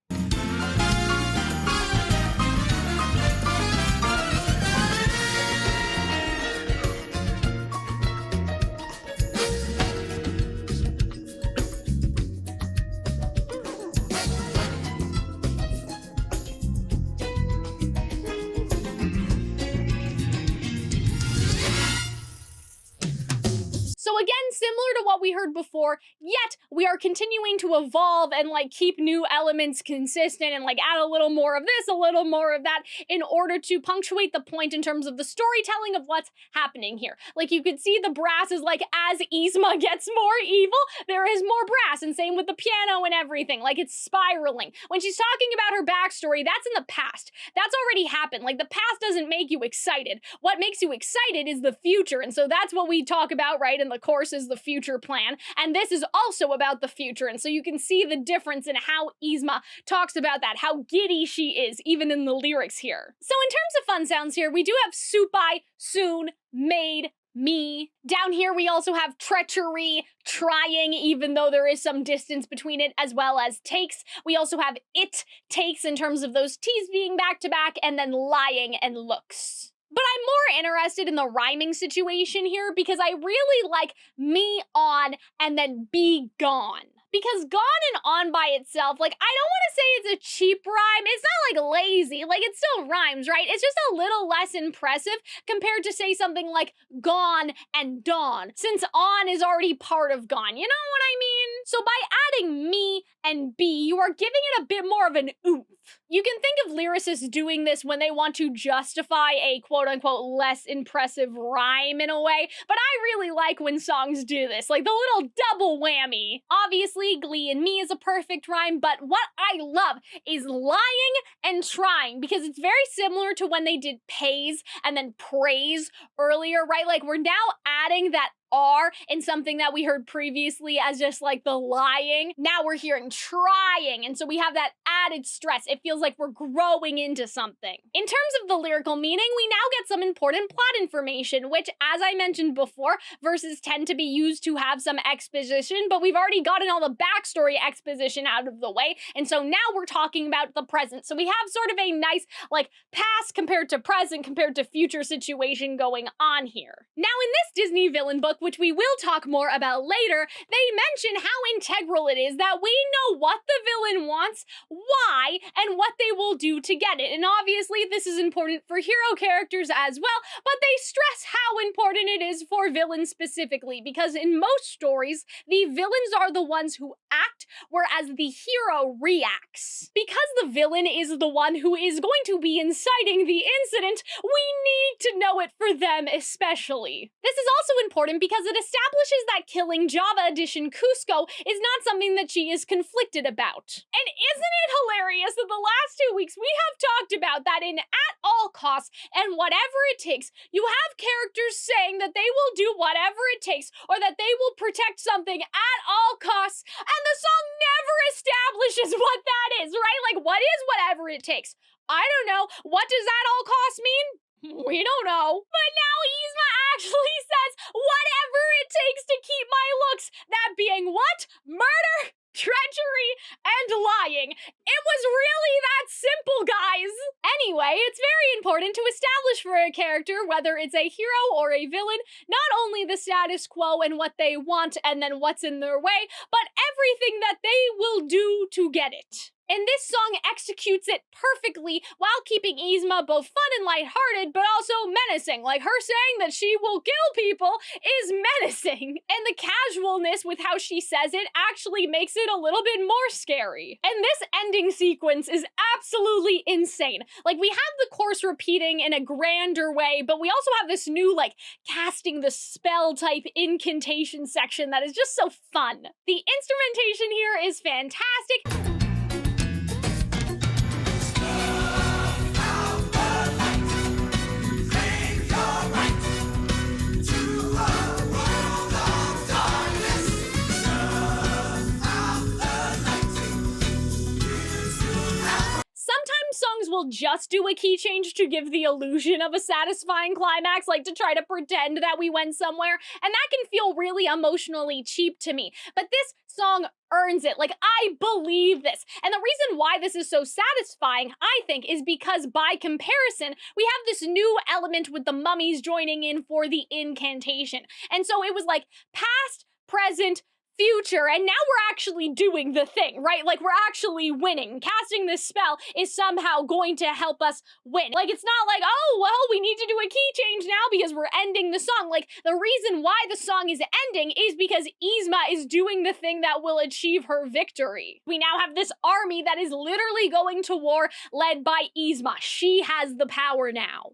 So again, similar to what we heard before, yet we are continuing to evolve and like keep new elements consistent and like add a little more of this, a little more of that in order to punctuate the point in terms of the storytelling of what's happening here. Like, you could see the brass is like, as Yzma gets more evil, there is more brass, and same with the piano and everything. Like, it's spiraling. When she's talking about her backstory, that's in the past. That's already happened. Like, the past doesn't make you excited. What makes you excited is the future, and so that's what we talk about, right, in the course is the future plan, and this is also about the future, and so you can see the difference in how Yzma talks about that, how giddy she is, even in the lyrics here. So in terms of fun sounds here, we do have Supai, soon, made, me. Down here we also have treachery, trying, even though there is some distance between it, as well as takes. We also have it takes in terms of those T's being back to back, and then lying and looks. But I'm more interested in the rhyming situation here because I really like me on and then be gone. Because gone and on by itself, like, I don't want to say it's a cheap rhyme. It's not like lazy, like, it still rhymes, right? It's just a little less impressive compared to say something like gone and dawn, since on is already part of gone, you know what I mean? So by adding me and be, you are giving it a bit more of an oomph. You can think of lyricists doing this when they want to justify a quote-unquote less impressive rhyme in a way, but I really like when songs do this, like the little double whammy. Obviously, Glee and Me is a perfect rhyme, but what I love is lying and trying, because it's very similar to when they did pays and then praise earlier, right? Like, we're now adding that R in something that we heard previously as just like the lying. Now we're hearing trying, and so we have that added stress. It feels like we're growing into something. In terms of the lyrical meaning, we now get some important plot information, which, as I mentioned before, verses tend to be used to have some exposition, but we've already gotten all the backstory exposition out of the way, and so now we're talking about the present. So we have sort of a nice, like, past compared to present compared to future situation going on here. Now, in this Disney villain book, which we will talk more about later, they mention how integral it is that we know what the villain wants, why, and what what they will do to get it. And obviously this is important for hero characters as well, but they stress how important it is for villains specifically, because in most stories, the villains are the ones who act, whereas the hero reacts. Because the villain is the one who is going to be inciting the incident, we need to know it for them especially. This is also important because it establishes that killing Java Edition Cusco is not something that she is conflicted about. And isn't it hilarious that the last 2 weeks we have talked about that in At All Costs and Whatever It Takes, you have characters saying that they will do whatever it takes or that they will protect something at all costs, and the song never establishes what that is, right? Like, what is whatever it takes? I don't know. What does at all costs mean? We don't know. But now Yzma actually says whatever it takes to keep my looks, that being what? Murder, treachery, and lying. It was really that simple, guys. Anyway, it's very important to establish for a character, whether it's a hero or a villain, not only the status quo and what they want and then what's in their way, but everything that they will do to get it. And this song executes it perfectly while keeping Yzma both fun and lighthearted, but also menacing. Like, her saying that she will kill people is menacing. And the casualness with how she says it actually makes it a little bit more scary. And this ending sequence is absolutely insane. Like, we have the chorus repeating in a grander way, but we also have this new, like, casting the spell type incantation section that is just so fun. The instrumentation here is fantastic. Sometimes songs will just do a key change to give the illusion of a satisfying climax, like to try to pretend that we went somewhere, and that can feel really emotionally cheap to me. But this song earns it. Like, I believe this. And the reason why this is so satisfying, I think, is because by comparison, we have this new element with the mummies joining in for the incantation. And so it was like past, present, future, and now we're actually doing the thing, right? Like, we're actually winning. Casting this spell is somehow going to help us win. Like, it's not like, oh, well, we need to do a key change now because we're ending the song. Like, the reason why the song is ending is because Yzma is doing the thing that will achieve her victory. We now have this army that is literally going to war led by Yzma. She has the power now.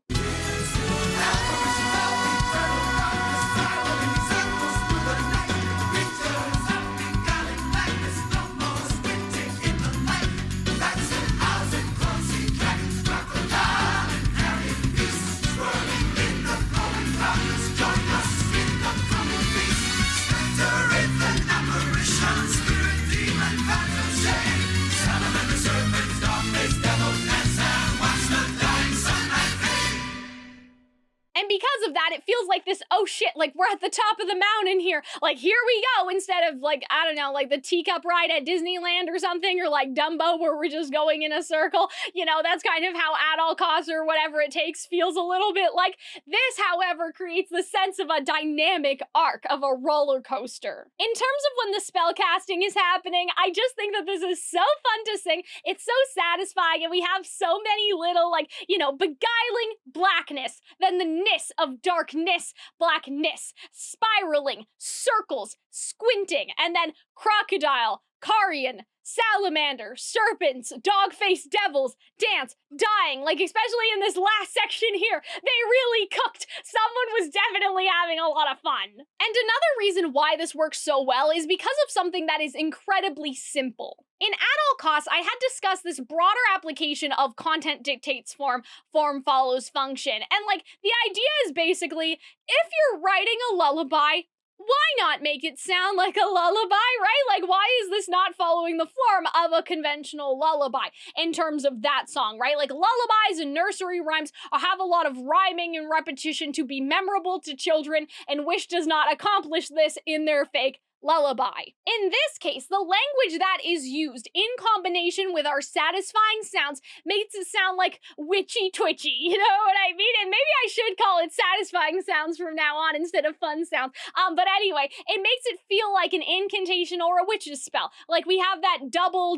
And because of that, it feels like this, oh shit, like we're at the top of the mountain here. Like, here we go, instead of like, I don't know, like the teacup ride at Disneyland or something, or like Dumbo where we're just going in a circle. You know, that's kind of how At All Costs or Whatever It Takes feels a little bit like. This, however, creates the sense of a dynamic arc of a roller coaster. In terms of when the spell casting is happening, I just think that this is so fun to sing. It's so satisfying, and we have so many little, like, you know, beguiling blackness, then the of darkness, blackness, spiraling, circles, squinting, and then crocodile, carrion, salamander, serpents, dog-faced devils, dance, dying. Like, especially in this last section here, they really cooked. Someone was definitely having a lot of fun. And another reason why this works so well is because of something that is incredibly simple. In At All Costs, I had discussed this broader application of content dictates form, form follows function. And like, the idea is basically, if you're writing a lullaby, why not make it sound like a lullaby, right? Like, why is this not following the form of a conventional lullaby in terms of that song, right? Like, lullabies and nursery rhymes have a lot of rhyming and repetition to be memorable to children, and Wish does not accomplish this in their fake lullaby. In this case, the language that is used in combination with our satisfying sounds makes it sound like witchy twitchy, you know what I mean? And maybe I should call it satisfying sounds from now on instead of fun sounds. But anyway, it makes it feel like an incantation or a witch's spell. Like we have that double,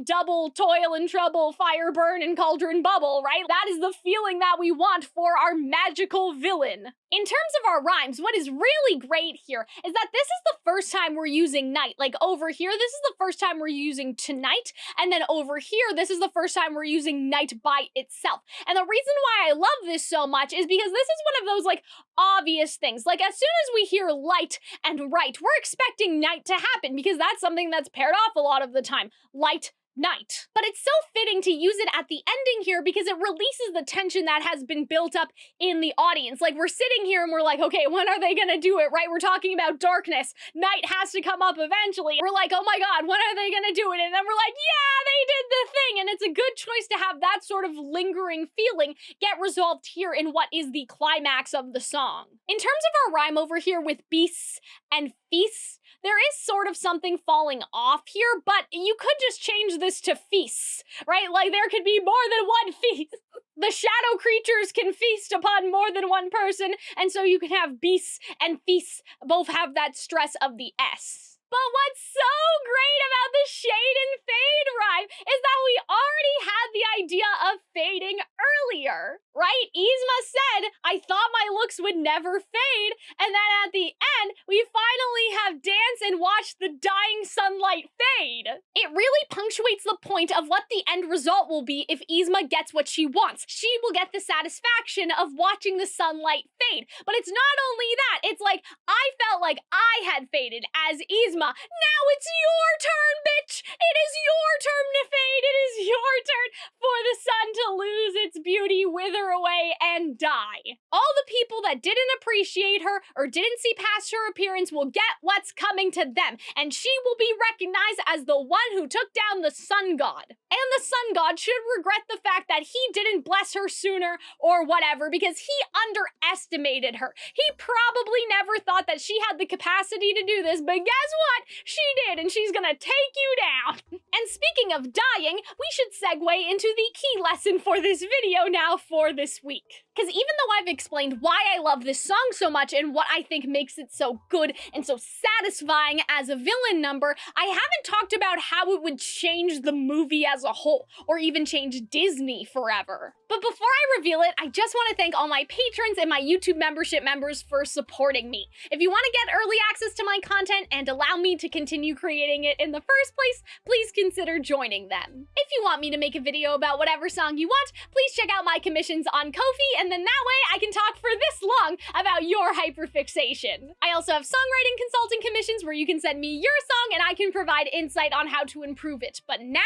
toil and trouble, fire burn and cauldron bubble, right? That is the feeling that we want for our magical villain. In terms of our rhymes, what is really great here is that this is the first time we're using night. Like over here, this is the first time we're using tonight, and then over here, this is the first time we're using night by itself. And the reason why I love this so much is because this is one of those like obvious things. Like as soon as we hear light and right, we're expecting night to happen because that's something that's paired off a lot of the time. Light, night. But it's so fitting to use it at the ending here because it releases the tension that has been built up in the audience. Like we're sitting here and we're like, okay, when are they gonna do it, right? We're talking about darkness. Night has to come up eventually. We're like, oh my God, when are they gonna do it? And then we're like, yeah, they did the thing. And it's a good choice to have that sort of lingering feeling get resolved here in what is the climax of the song. In terms of our rhyme over here with beasts and feasts, there is sort of something falling off here, but you could just change this to feasts, right? Like there could be more than one feast. The shadow creatures can feast upon more than one person, and so you can have beasts and feasts both have that stress of the S. But what's so great about the shade and fade rhyme is that we already had the idea of fading earlier, right? Yzma said, I thought my looks would never fade, and then at the end, we finally have dance and watch the dying sunlight fade. It really punctuates the point of what the end result will be if Yzma gets what she wants. She will get the satisfaction of watching the sunlight fade. But it's not only that, it's like, I felt like I had faded as Yzma. Now it's your turn, bitch! It is your turn to fade! It is your turn for the sun to lose its beauty, wither away, and die. All the people that didn't appreciate her or didn't see past her appearance will get what's coming to them, and she will be recognized as the one who took down the sun god. And the sun god should regret the fact that he didn't bless her sooner or whatever because he underestimated her. He probably never thought that she had the capacity to do this, but guess what? She did, and she's gonna take you down. And speaking of dying, we should segue into the key lesson for this video now for this week. Because even though I've explained why I love this song so much and what I think makes it so good and so satisfying as a villain number, I haven't talked about how it would change the movie as a whole, or even change Disney forever. But before I reveal it, I just want to thank all my patrons and my YouTube membership members for supporting me. If you want to get early access to my content and allow me to continue creating it in the first place, please consider joining them. If you want me to make a video about whatever song you want, please check out my commissions on Ko-fi, and then that way I can talk for this long about your hyperfixation. I also have songwriting consulting commissions where you can send me your song and I can provide insight on how to improve it. But now,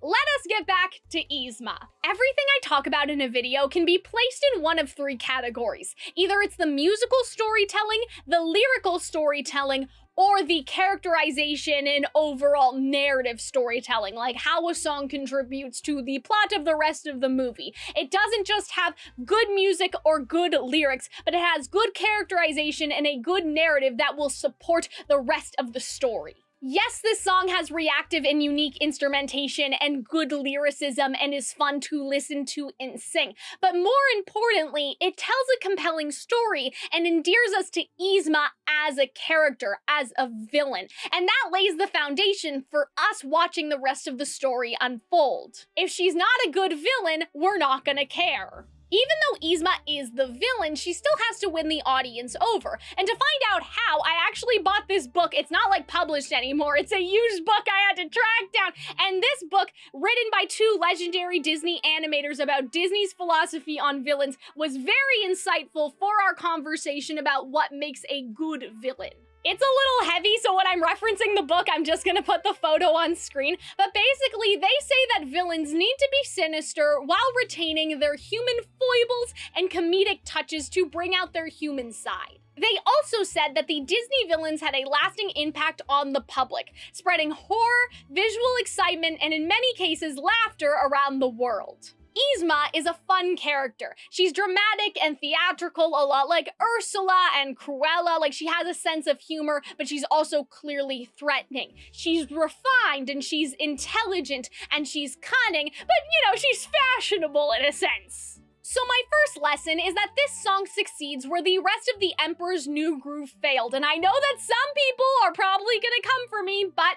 let us get back to Yzma. Everything I talk about in a video can be placed in one of three categories. Either it's the musical storytelling, the lyrical storytelling, or the characterization and overall narrative storytelling, like how a song contributes to the plot of the rest of the movie. It doesn't just have good music or good lyrics, but it has good characterization and a good narrative that will support the rest of the story. Yes, this song has reactive and unique instrumentation and good lyricism and is fun to listen to and sing, but more importantly, it tells a compelling story and endears us to Yzma as a character, as a villain, and that lays the foundation for us watching the rest of the story unfold. If she's not a good villain, we're not gonna care. Even though Yzma is the villain, she still has to win the audience over. And to find out how, I actually bought this book. It's not like published anymore. It's a used book I had to track down. And this book, written by two legendary Disney animators about Disney's philosophy on villains, was very insightful for our conversation about what makes a good villain. It's a little heavy, so when I'm referencing the book, I'm just gonna put the photo on screen. But basically, they say that villains need to be sinister while retaining their human foibles and comedic touches to bring out their human side. They also said that the Disney villains had a lasting impact on the public, spreading horror, visual excitement, and in many cases, laughter around the world. Yzma is a fun character. She's dramatic and theatrical, a lot like Ursula and Cruella. Like, she has a sense of humor, but she's also clearly threatening. She's refined and she's intelligent and she's cunning, but, you know, she's fashionable in a sense. So my first lesson is that this song succeeds where the rest of the Emperor's New Groove failed, and I know that some people are probably gonna come for me, but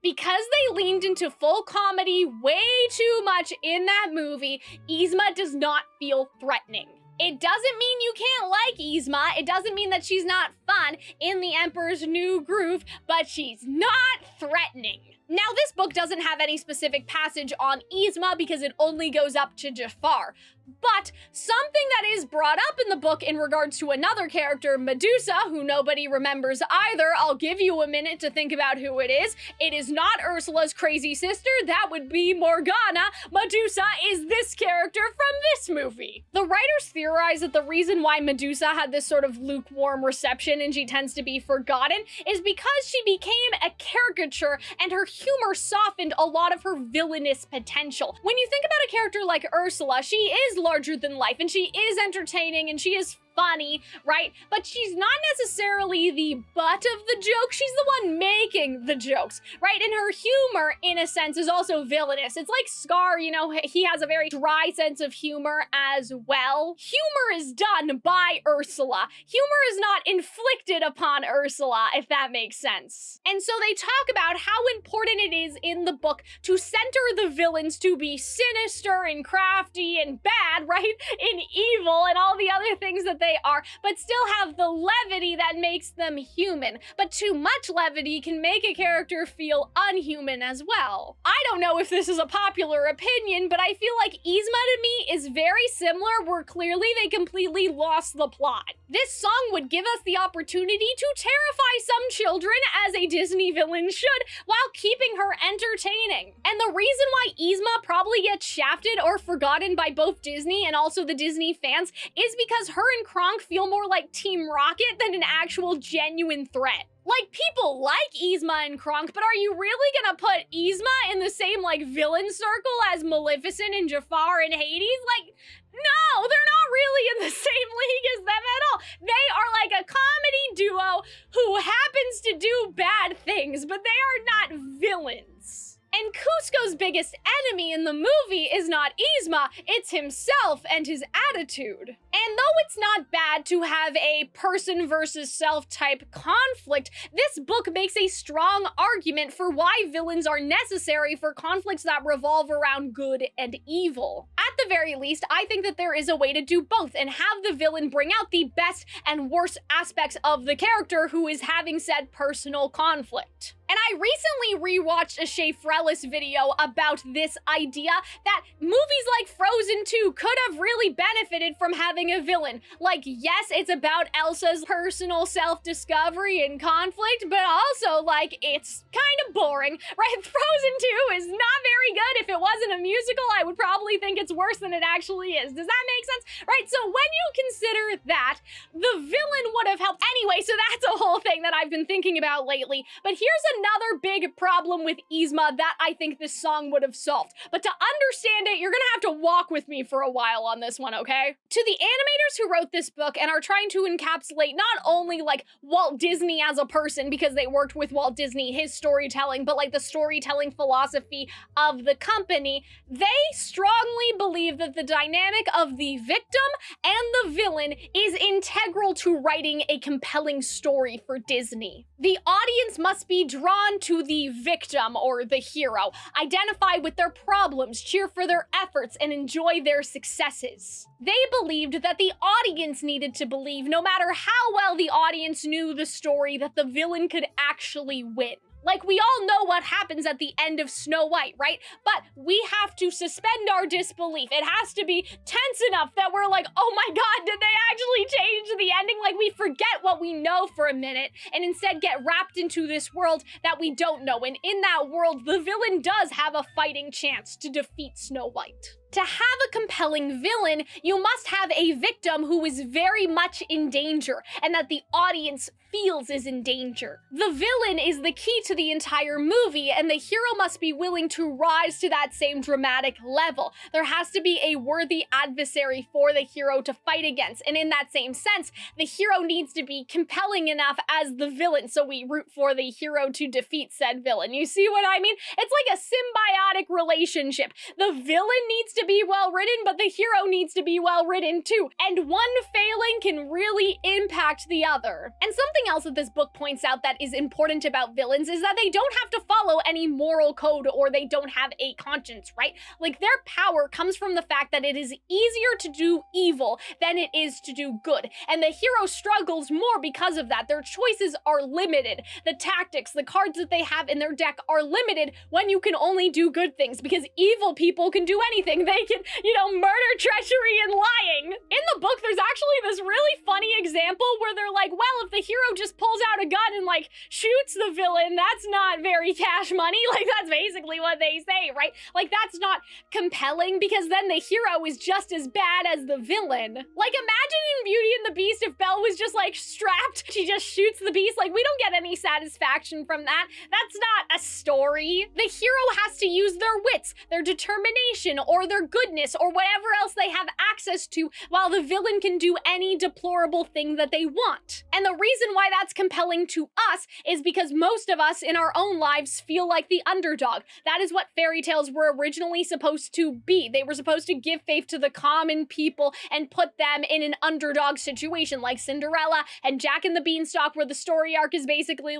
because they leaned into full comedy way too much in that movie, Yzma does not feel threatening. It doesn't mean you can't like Yzma, it doesn't mean that she's not fun in the Emperor's New Groove, but she's not threatening. Now, this book doesn't have any specific passage on Yzma because it only goes up to Jafar. But something that is brought up in the book in regards to another character, Medusa, who nobody remembers either. I'll give you a minute to think about who it is. It is not Ursula's crazy sister, that would be Morgana. Medusa is this character from this movie. The writers theorize that the reason why Medusa had this sort of lukewarm reception and she tends to be forgotten is because she became a caricature and her humor softened a lot of her villainous potential. When you think about a character like Ursula, she is larger than life and she is entertaining and she is funny, right? But she's not necessarily the butt of the joke, she's the one making the jokes, right? And her humor, in a sense, is also villainous. It's like Scar, you know, he has a very dry sense of humor as well. Humor is done by Ursula. Humor is not inflicted upon Ursula, if that makes sense. And so they talk about how important it is in the book to center the villains to be sinister and crafty and bad, right? And evil and all the other things that they are, but still have the levity that makes them human. But too much levity can make a character feel unhuman as well. I don't know if this is a popular opinion, but I feel like Yzma to me is very similar, where clearly they completely lost the plot. This song would give us the opportunity to terrify some children, as a Disney villain should, while keeping her entertaining. And the reason why Yzma probably gets shafted or forgotten by both Disney and also the Disney fans is because her and Kronk feel more like Team Rocket than an actual genuine threat. Like, people like Yzma and Kronk, but are you really gonna put Yzma in the same, like, villain circle as Maleficent and Jafar and Hades? Like, no, they're not really in the same league as them at all. They are like a comedy duo who happens to do bad things, but they are not villains. And Kuzco's biggest enemy in the movie is not Yzma, it's himself and his attitude. And though it's not bad to have a person versus self type conflict, this book makes a strong argument for why villains are necessary for conflicts that revolve around good and evil. At the very least, I think that there is a way to do both and have the villain bring out the best and worst aspects of the character who is having said personal conflict. And I recently rewatched a Shay Frellis video about this idea that movies like Frozen 2 could have really benefited from having a villain. Like, yes, it's about Elsa's personal self-discovery and conflict, but also, like, it's kind of boring, right? Frozen 2 is not very good. If it wasn't a musical, I would probably think it's worse than it actually is. Does that make sense? Right, so when you consider that, the villain would have helped. Anyway, so that's a whole thing that I've been thinking about lately. But here's another big problem with Yzma that I think this song would have solved. But to understand it, you're gonna have to walk with me for a while on this one, okay? To the animators who wrote this book and are trying to encapsulate not only like Walt Disney as a person, because they worked with Walt Disney, his storytelling, but like the storytelling philosophy of the company, they strongly believe that the dynamic of the victim and the villain is integral to writing a compelling story for Disney. The audience must be drawn to the victim or the hero, identify with their problems, cheer for their efforts, and enjoy their successes. They believed that the audience needed to believe, no matter how well the audience knew the story, that the villain could actually win. Like, we all know what happens at the end of Snow White, right? But we have to suspend our disbelief. It has to be tense enough that we're like, oh my god, did they actually change the ending? Like, we forget what we know for a minute and instead get wrapped into this world that we don't know. And in that world, the villain does have a fighting chance to defeat Snow White. To have a compelling villain, you must have a victim who is very much in danger and that the audience feels is in danger. The villain is the key to the entire movie, and the hero must be willing to rise to that same dramatic level. There has to be a worthy adversary for the hero to fight against, and in that same sense, the hero needs to be compelling enough as the villain, so we root for the hero to defeat said villain. You see what I mean? It's like a symbiotic relationship. The villain needs to be well written, but the hero needs to be well written too. And one failing can really impact the other. And something else that this book points out that is important about villains is that they don't have to follow any moral code or they don't have a conscience, right? Like, their power comes from the fact that it is easier to do evil than it is to do good. And the hero struggles more because of that. Their choices are limited. The tactics, the cards that they have in their deck are limited when you can only do good things, because evil people can do anything. They can, murder, treachery, and lying. In the book, there's actually this really funny example where they're like, well, if the hero just pulls out a gun and shoots the villain, that's not very cash money. That's basically what they say, right? That's not compelling, because then the hero is just as bad as the villain. Imagine in Beauty and the Beast if Belle was just strapped, she just shoots the beast. We don't get any satisfaction from that. That's not a story. The hero has to use their wits, their determination, or their goodness, or whatever else they have access to, while the villain can do any deplorable thing that they want. And the reason why that's compelling to us is because most of us in our own lives feel like the underdog. That is what fairy tales were originally supposed to be. They were supposed to give faith to the common people and put them in an underdog situation, like Cinderella and Jack and the Beanstalk, where the story arc is basically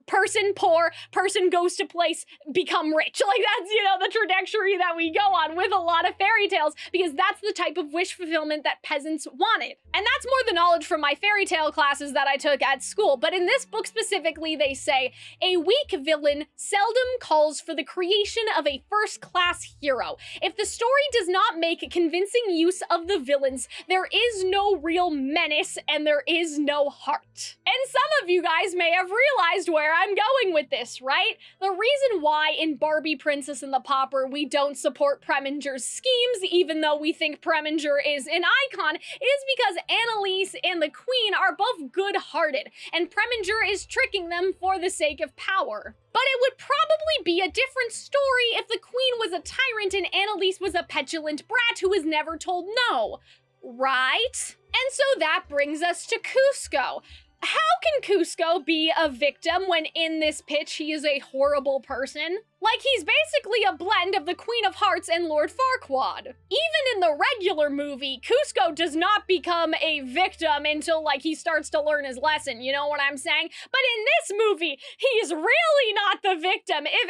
person poor, person goes to place, become rich. That's, the trajectory that we go on with a lot of fairy tales, because that's the type of wish fulfillment that peasants wanted. And that's more the knowledge from my fairy tale classes that I took at school. But in this book specifically, they say, a weak villain seldom calls for the creation of a first-class hero. If the story does not make convincing use of the villains, there is no real menace and there is no heart. And some of you guys may have realized where I'm going with this, right? The reason why in Barbie Princess and the Pauper we don't support Preminger's schemes, even though we think Preminger is an icon, is because Annalise and the Queen are both good-hearted, and Preminger is tricking them for the sake of power. But it would probably be a different story if the Queen was a tyrant and Annalise was a petulant brat who was never told no, right? And so that brings us to Kuzco. How can Kuzco be a victim when in this pitch he is a horrible person? He's basically a blend of the Queen of Hearts and Lord Farquaad. Even in the regular movie, Kuzco does not become a victim until, he starts to learn his lesson, you know what I'm saying? But in this movie, he's really not the victim. If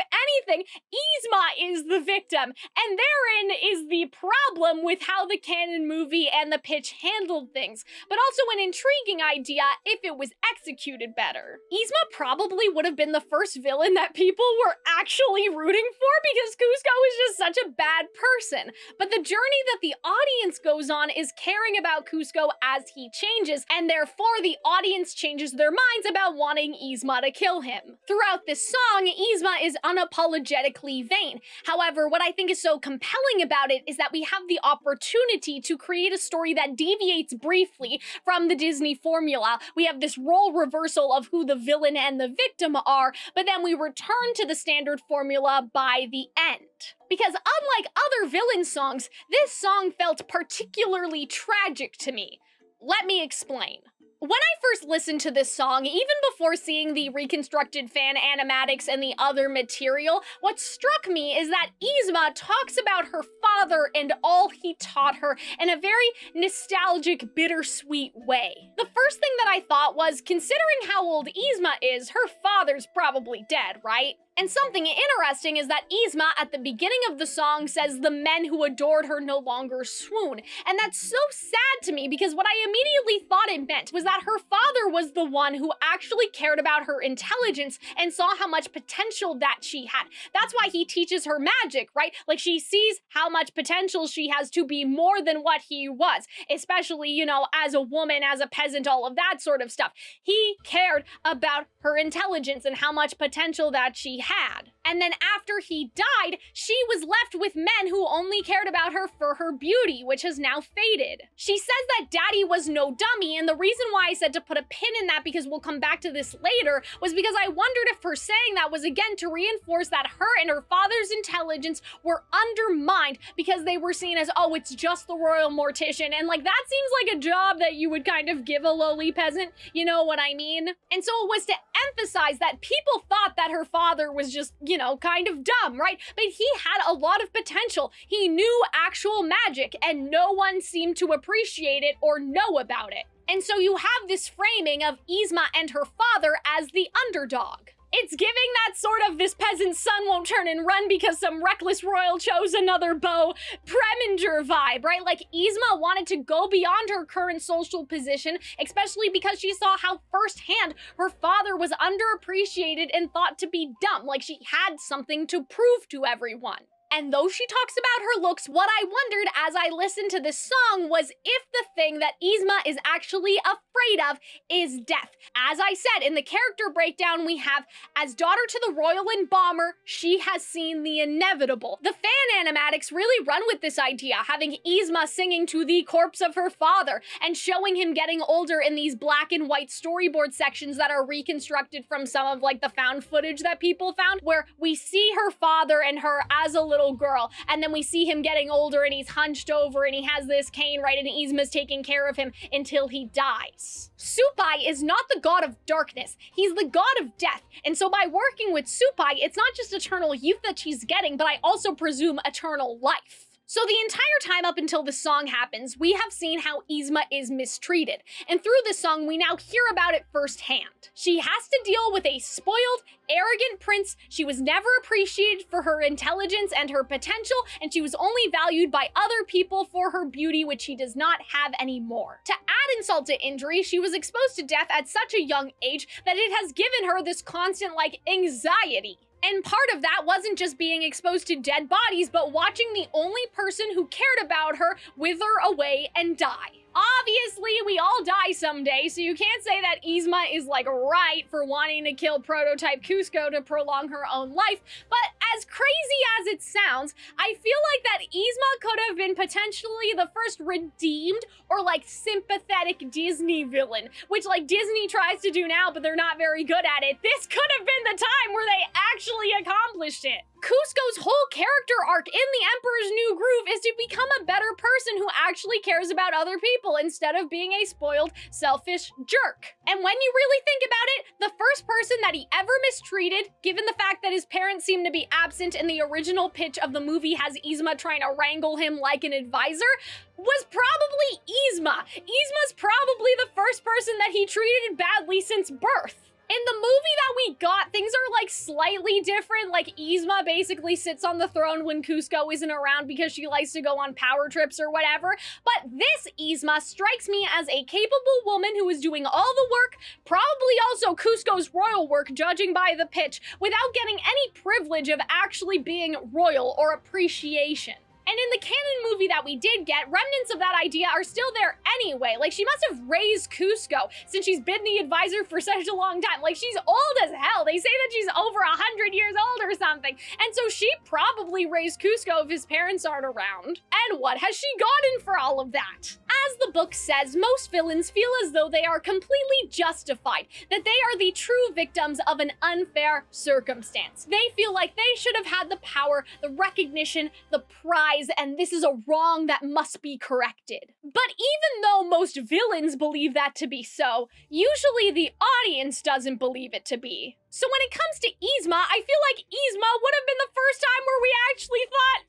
anything, Yzma is the victim, and therein is the problem with how the canon movie and the pitch handled things, but also an intriguing idea if it was executed better. Yzma probably would have been the first villain that people were actually rooting for, because Kuzco is just such a bad person. But the journey that the audience goes on is caring about Kuzco as he changes, and therefore the audience changes their minds about wanting Yzma to kill him. Throughout this song, Yzma is unapologetically vain. However, what I think is so compelling about it is that we have the opportunity to create a story that deviates briefly from the Disney formula. We have this role reversal of who the villain and the victim are, but then we return to the standard formula by the end. Because unlike other villain songs, this song felt particularly tragic to me. Let me explain. When I first listened to this song, even before seeing the reconstructed fan animatics and the other material, what struck me is that Yzma talks about her father and all he taught her in a very nostalgic, bittersweet way. The first thing that I thought was, considering how old Yzma is, her father's probably dead, right? And something interesting is that Yzma, at the beginning of the song, says the men who adored her no longer swoon. And that's so sad to me, because what I immediately thought it meant was that her father was the one who actually cared about her intelligence and saw how much potential that she had. That's why he teaches her magic, right? She sees how much potential she has to be more than what he was, especially, as a woman, as a peasant, all of that sort of stuff. He cared about her intelligence and how much potential that she had. And then after he died, she was left with men who only cared about her for her beauty, which has now faded. She says that Daddy was no dummy, and the reason why I said to put a pin in that, because we'll come back to this later, was because I wondered if her saying that was again to reinforce that her and her father's intelligence were undermined because they were seen as, oh, it's just the royal mortician, and like that seems like a job that you would kind of give a lowly peasant, you know what I mean? And so it was to emphasize that people thought that her father was just, you know, kind of dumb, right? But he had a lot of potential. He knew actual magic, and no one seemed to appreciate it or know about it. And so you have this framing of Yzma and her father as the underdog. It's giving that sort of this peasant's son won't turn and run because some reckless royal chose another beau Preminger vibe, right? Like Yzma wanted to go beyond her current social position, especially because she saw how firsthand her father was underappreciated and thought to be dumb, like she had something to prove to everyone. And though she talks about her looks, what I wondered as I listened to this song was if the thing that Yzma is actually afraid of is death. As I said, in the character breakdown we have, as daughter to the royal embalmer, she has seen the inevitable. The fan animatics really run with this idea, having Yzma singing to the corpse of her father and showing him getting older in these black and white storyboard sections that are reconstructed from some of like the found footage that people found, where we see her father and her as a little girl, and then we see him getting older and he's hunched over and he has this cane, right, and Yzma's taking care of him until he dies. Supai is not the god of darkness, he's the god of death, and so by working with Supai, it's not just eternal youth that she's getting, but I also presume eternal life. So the entire time up until this song happens, we have seen how Yzma is mistreated, and through this song we now hear about it firsthand. She has to deal with a spoiled, arrogant prince. She was never appreciated for her intelligence and her potential, and she was only valued by other people for her beauty, which she does not have anymore. To add insult to injury, she was exposed to death at such a young age that it has given her this constant, like, anxiety. And part of that wasn't just being exposed to dead bodies, but watching the only person who cared about her wither away and die. Obviously, we all die someday, so you can't say that Yzma is like right for wanting to kill prototype Kuzco to prolong her own life, but as crazy as it sounds, I feel like that Yzma could have been potentially the first redeemed or like sympathetic Disney villain, which like Disney tries to do now, but they're not very good at it. This could have been the time where they actually accomplished it. Kuzco's whole character arc in the Emperor's New Groove is to become a better person who actually cares about other people instead of being a spoiled, selfish jerk. And when you really think about it, the first person that he ever mistreated, given the fact that his parents seem to be absent in the original pitch of the movie has Yzma trying to wrangle him like an advisor, was probably Yzma. Yzma's probably the first person that he treated badly since birth. In the movie that we got, things are like slightly different. Like Yzma basically sits on the throne when Kuzco isn't around because she likes to go on power trips or whatever. But this Yzma strikes me as a capable woman who is doing all the work, probably also Kuzco's royal work, judging by the pitch, without getting any privilege of actually being royal or appreciation. And in the canon movie that we did get, remnants of that idea are still there anyway. Like, she must have raised Kuzco since she's been the advisor for such a long time. Like, she's old as hell. They say that she's over 100 years old or something. And so she probably raised Kuzco if his parents aren't around. And what has she gotten for all of that? As the book says, most villains feel as though they are completely justified, that they are the true victims of an unfair circumstance. They feel like they should have had the power, the recognition, the prize, and this is a wrong that must be corrected. But even though most villains believe that to be so, usually the audience doesn't believe it to be. So when it comes to Yzma, I feel like Yzma would have been the first time where we actually thought,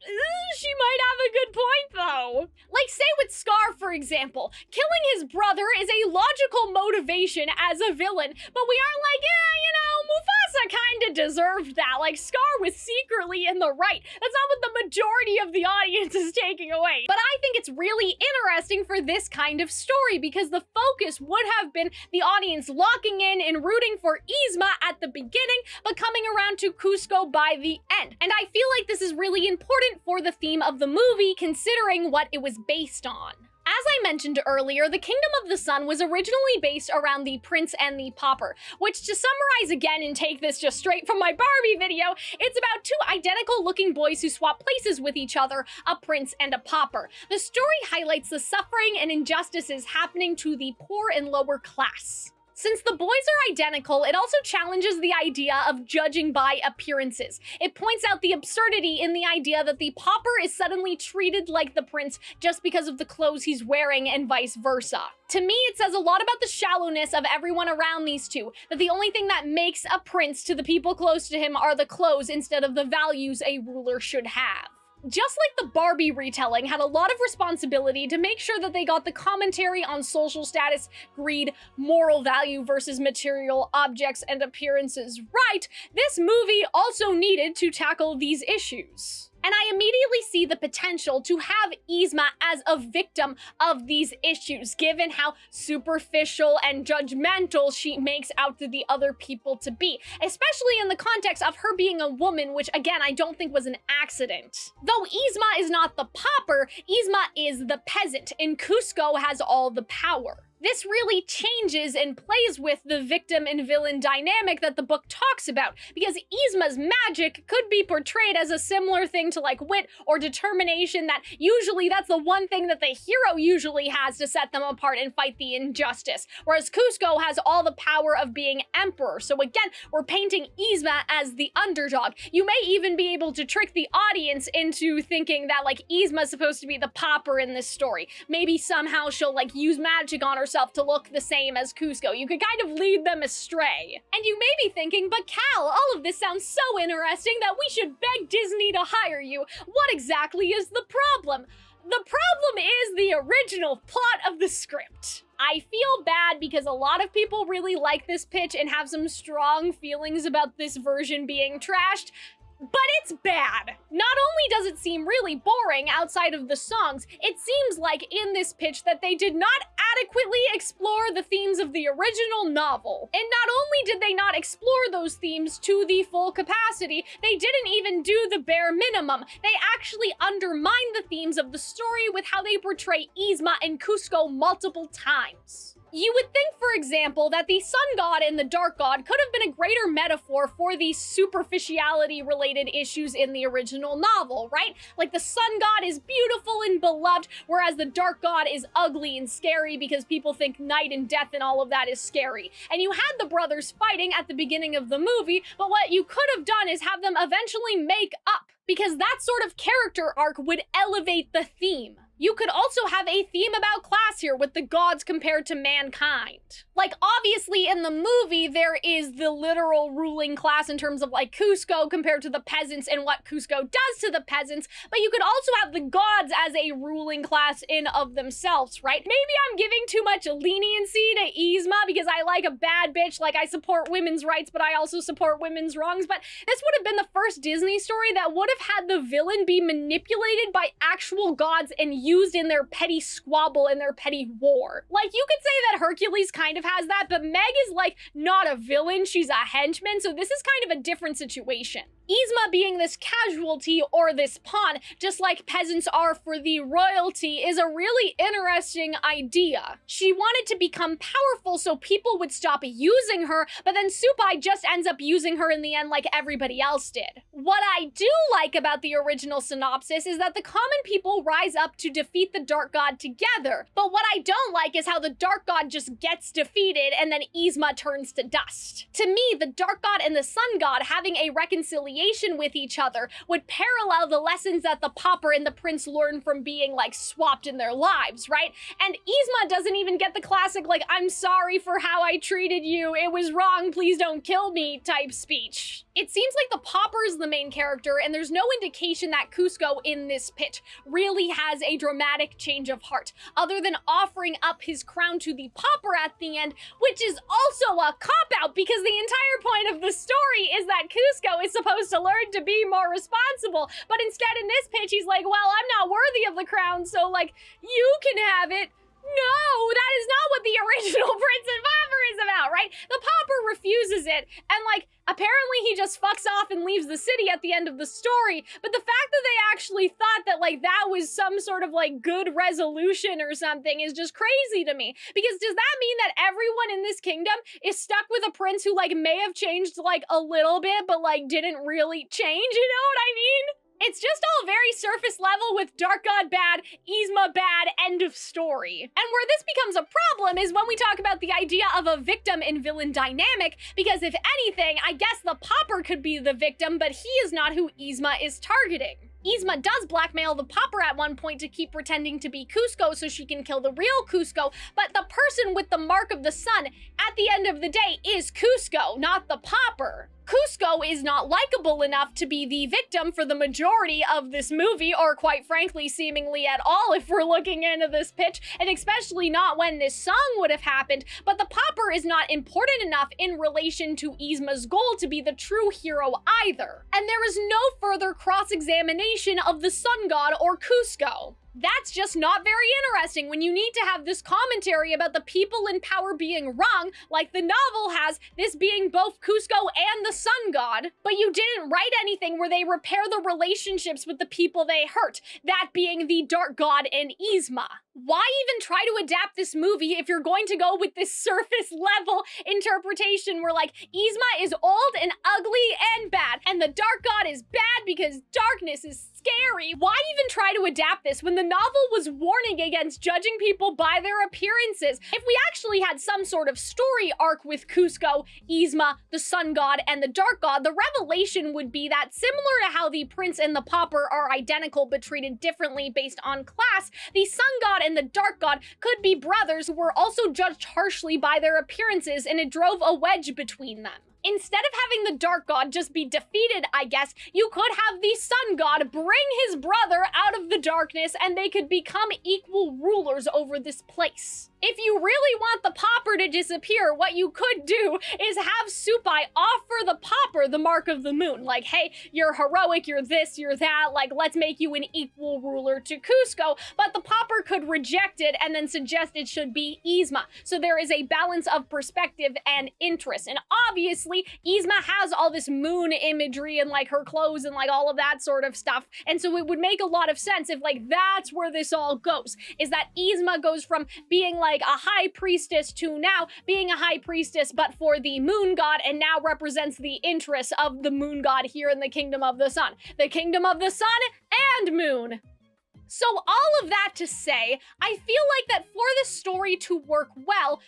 she might have a good point though. Like say with Scar, for example, killing his brother is a logical motivation as a villain, but we aren't like, yeah, you know, Mufasa kinda deserved that. Like Scar was secretly in the right. That's not what the majority of the audience is taking away. But I think it's really interesting for this kind of story because the focus would have been the audience locking in and rooting for Yzma at the beginning, but coming around to Kuzco by the end. And I feel like this is really important for the theme of the movie, considering what it was based on. As I mentioned earlier, the Kingdom of the Sun was originally based around the prince and the pauper, which, to summarize again and take this just straight from my Barbie video, it's about two identical looking boys who swap places with each other, a prince and a pauper. The story highlights the suffering and injustices happening to the poor and lower class. Since the boys are identical, it also challenges the idea of judging by appearances. It points out the absurdity in the idea that the pauper is suddenly treated like the prince just because of the clothes he's wearing and vice versa. To me, it says a lot about the shallowness of everyone around these two, that the only thing that makes a prince to the people close to him are the clothes instead of the values a ruler should have. Just like the Barbie retelling had a lot of responsibility to make sure that they got the commentary on social status, greed, moral value versus material objects and appearances right, this movie also needed to tackle these issues. And I immediately see the potential to have Yzma as a victim of these issues, given how superficial and judgmental she makes out to the other people to be, especially in the context of her being a woman, which again, I don't think was an accident. Though Yzma is not the pauper, Yzma is the peasant, and Kuzco has all the power. This really changes and plays with the victim and villain dynamic that the book talks about, because Yzma's magic could be portrayed as a similar thing to like wit or determination, that usually that's the one thing that the hero usually has to set them apart and fight the injustice, whereas Kuzco has all the power of being emperor. So again, we're painting Yzma as the underdog. You may even be able to trick the audience into thinking that like Yzma's supposed to be the pauper in this story. Maybe somehow she'll like use magic on herself to look the same as Kuzco. You could kind of lead them astray. And you may be thinking, but Cal, all of this sounds so interesting that we should beg Disney to hire you. What exactly is the problem? The problem is the original plot of the script. I feel bad because a lot of people really like this pitch and have some strong feelings about this version being trashed. But it's bad. Not only does it seem really boring outside of the songs, it seems like in this pitch that they did not adequately explore the themes of the original novel. And not only did they not explore those themes to the full capacity, they didn't even do the bare minimum. They actually undermine the themes of the story with how they portray Yzma and Kuzco multiple times. You would think, for example, that the sun god and the dark god could have been a greater metaphor for the superficiality-related issues in the original novel, right? Like the sun god is beautiful and beloved, whereas the dark god is ugly and scary because people think night and death and all of that is scary. And you had the brothers fighting at the beginning of the movie, but what you could have done is have them eventually make up, because that sort of character arc would elevate the theme. You could also have a theme about class here with the gods compared to mankind. Like, obviously in the movie, there is the literal ruling class in terms of like Kuzco compared to the peasants and what Kuzco does to the peasants, but you could also have the gods as a ruling class in of themselves, right? Maybe I'm giving too much leniency to Yzma because I like a bad bitch, like I support women's rights, but I also support women's wrongs, but this would have been the first Disney story that would have had the villain be manipulated by actual gods and used in their petty squabble and their petty war. Like, you could say that Hercules kind of has that, but Meg is like not a villain, she's a henchman, so this is kind of a different situation. Yzma being this casualty or this pawn, just like peasants are for the royalty, is a really interesting idea. She wanted to become powerful so people would stop using her, but then Supai just ends up using her in the end like everybody else did. What I do like about the original synopsis is that the common people rise up to defeat the Dark God together, but what I don't like is how the Dark God just gets defeated and then Yzma turns to dust. To me, the Dark God and the Sun God having a reconciliation with each other would parallel the lessons that the pauper and the prince learn from being like swapped in their lives, right? And Yzma doesn't even get the classic like, I'm sorry for how I treated you, it was wrong, please don't kill me type speech. It seems like the pauper is the main character, and there's no indication that Kuzco in this pitch really has a dramatic change of heart, other than offering up his crown to the pauper at the end, which is also a cop-out because the entire point of the story is that Kuzco is supposed to learn to be more responsible, but instead in this pitch he's like, well, I'm not worthy of the crown, so like, you can have it. No, that is not what the original Prince and Pauper is about, right? The pauper refuses it, and like, apparently he just fucks off and leaves the city at the end of the story. But the fact that they actually thought that like that was some sort of like good resolution or something is just crazy to me. Because does that mean that everyone in this kingdom is stuck with a prince who like may have changed like a little bit, but like didn't really change, you know what I mean? It's just all very surface level with Dark God bad, Yzma bad, end of story. And where this becomes a problem is when we talk about the idea of a victim and villain dynamic, because if anything, I guess the Pauper could be the victim, but he is not who Yzma is targeting. Yzma does blackmail the Pauper at one point to keep pretending to be Kuzco so she can kill the real Kuzco, but the person with the mark of the sun at the end of the day is Kuzco, not the Pauper. Kuzco is not likable enough to be the victim for the majority of this movie, or quite frankly, seemingly at all if we're looking into this pitch, and especially not when this song would have happened, but the Pauper is not important enough in relation to Yzma's goal to be the true hero either. And there is no further cross-examination of the sun god or Kuzco. That's just not very interesting when you need to have this commentary about the people in power being wrong, like the novel has, this being both Kuzco and the sun god, but you didn't write anything where they repair the relationships with the people they hurt, that being the dark god and Yzma. Why even try to adapt this movie if you're going to go with this surface level interpretation where like Yzma is old and ugly and bad, and the dark god is bad because darkness is scary? Why even try to adapt this when the novel was warning against judging people by their appearances? If we actually had some sort of story arc with Kuzco, Yzma, the sun god, and the dark god, the revelation would be that similar to how the prince and the pauper are identical but treated differently based on class, the sun god and the dark god could be brothers who were also judged harshly by their appearances, and it drove a wedge between them. Instead of having the dark god just be defeated, I guess, you could have the sun god bring his brother out of the darkness and they could become equal rulers over this place. If you really want the pauper to disappear, what you could do is have Supai offer the pauper the mark of the moon. Like, hey, you're heroic, you're this, you're that, like, let's make you an equal ruler to Kuzco, but the pauper could reject it and then suggest it should be Yzma. So there is a balance of perspective and interest. And obviously, Yzma has all this moon imagery and like her clothes and like all of that sort of stuff. And so it would make a lot of sense if like that's where this all goes, is that Yzma goes from being like a high priestess to now being a high priestess but for the moon god, and now represents the interests of the moon god here in the kingdom of the sun. The kingdom of the sun and moon. So all of that to say, I feel like that for this story to work well,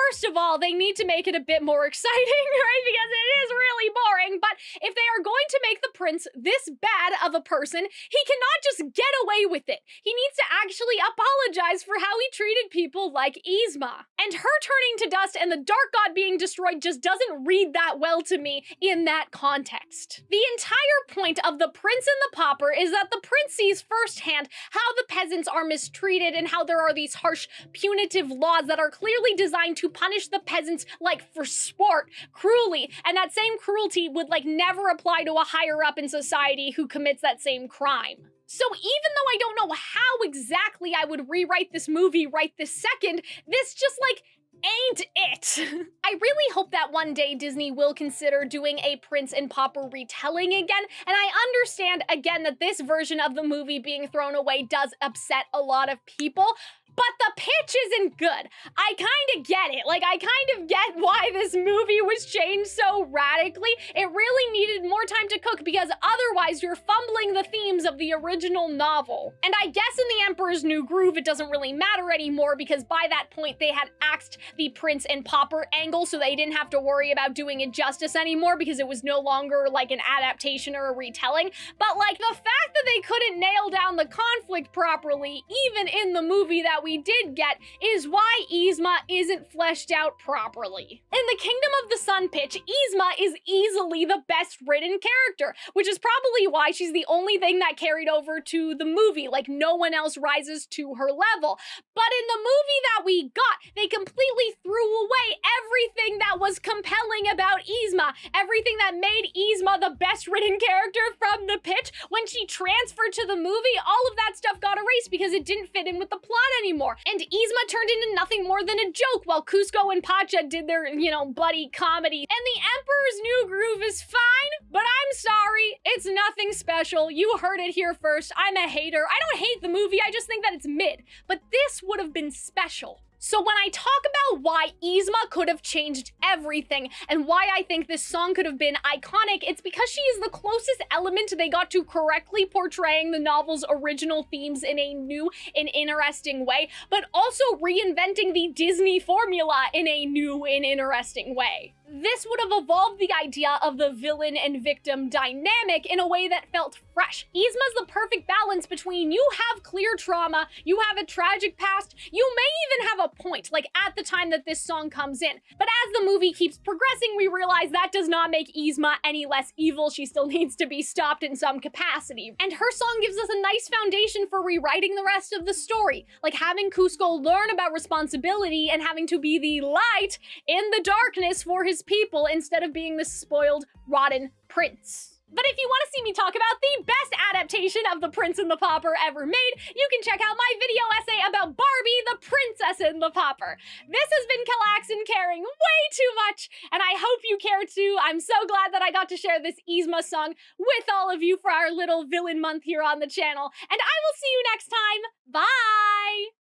first of all, they need to make it a bit more exciting, right? Because it is really boring, but if they are going to make the prince this bad of a person, he cannot just get away with it. He needs to actually apologize for how he treated people like Yzma. And her turning to dust and the dark god being destroyed just doesn't read that well to me in that context. The entire point of the prince and the pauper is that the prince sees firsthand how the peasants are mistreated and how there are these harsh, punitive laws that are clearly designed to punish the peasants like for sport, cruelly, and that same cruelty would like never apply to a higher up in society who commits that same crime. So even though I don't know how exactly I would rewrite this movie right this second, this just like ain't it. I really hope that one day Disney will consider doing a Prince and Pauper retelling again, and I understand again that this version of the movie being thrown away does upset a lot of people, but the pitch isn't good. I kind of get it. Like, I kind of get why this movie was changed so radically. It really needed more time to cook because otherwise you're fumbling the themes of the original novel. And I guess in The Emperor's New Groove, it doesn't really matter anymore because by that point they had axed the Prince and Pauper angle, so they didn't have to worry about doing it justice anymore because it was no longer like an adaptation or a retelling. But like, the fact that they couldn't nail down the conflict properly, even in the movie that we did get, is why Yzma isn't fleshed out properly. In the Kingdom of the Sun pitch, Yzma is easily the best written character, which is probably why she's the only thing that carried over to the movie, like no one else rises to her level. But in the movie that we got, they completely threw away every everything that was compelling about Yzma, everything that made Yzma the best written character from the pitch, when she transferred to the movie, all of that stuff got erased because it didn't fit in with the plot anymore. And Yzma turned into nothing more than a joke while Kuzco and Pacha did their, buddy comedy. And the Emperor's New Groove is fine, but I'm sorry, it's nothing special. You heard it here first. I'm a hater. I don't hate the movie, I just think that it's mid. But this would have been special. So when I talk about why Yzma could have changed everything and why I think this song could have been iconic, it's because she is the closest element they got to correctly portraying the novel's original themes in a new and interesting way, but also reinventing the Disney formula in a new and interesting way. This would have evolved the idea of the villain and victim dynamic in a way that felt fresh. Yzma's the perfect balance between you have clear trauma, you have a tragic past, you may even have a point, like at the time that this song comes in. But as the movie keeps progressing, we realize that does not make Yzma any less evil. She still needs to be stopped in some capacity. And her song gives us a nice foundation for rewriting the rest of the story, like having Kuzco learn about responsibility and having to be the light in the darkness for his people instead of being the spoiled, rotten prince. But if you want to see me talk about the best adaptation of The Prince and the Pauper ever made, you can check out my video essay about Barbie, the Princess and the Pauper. This has been Calxiyn caring way too much, and I hope you care too. I'm so glad that I got to share this Yzma song with all of you for our little villain month here on the channel, and I will see you next time. Bye!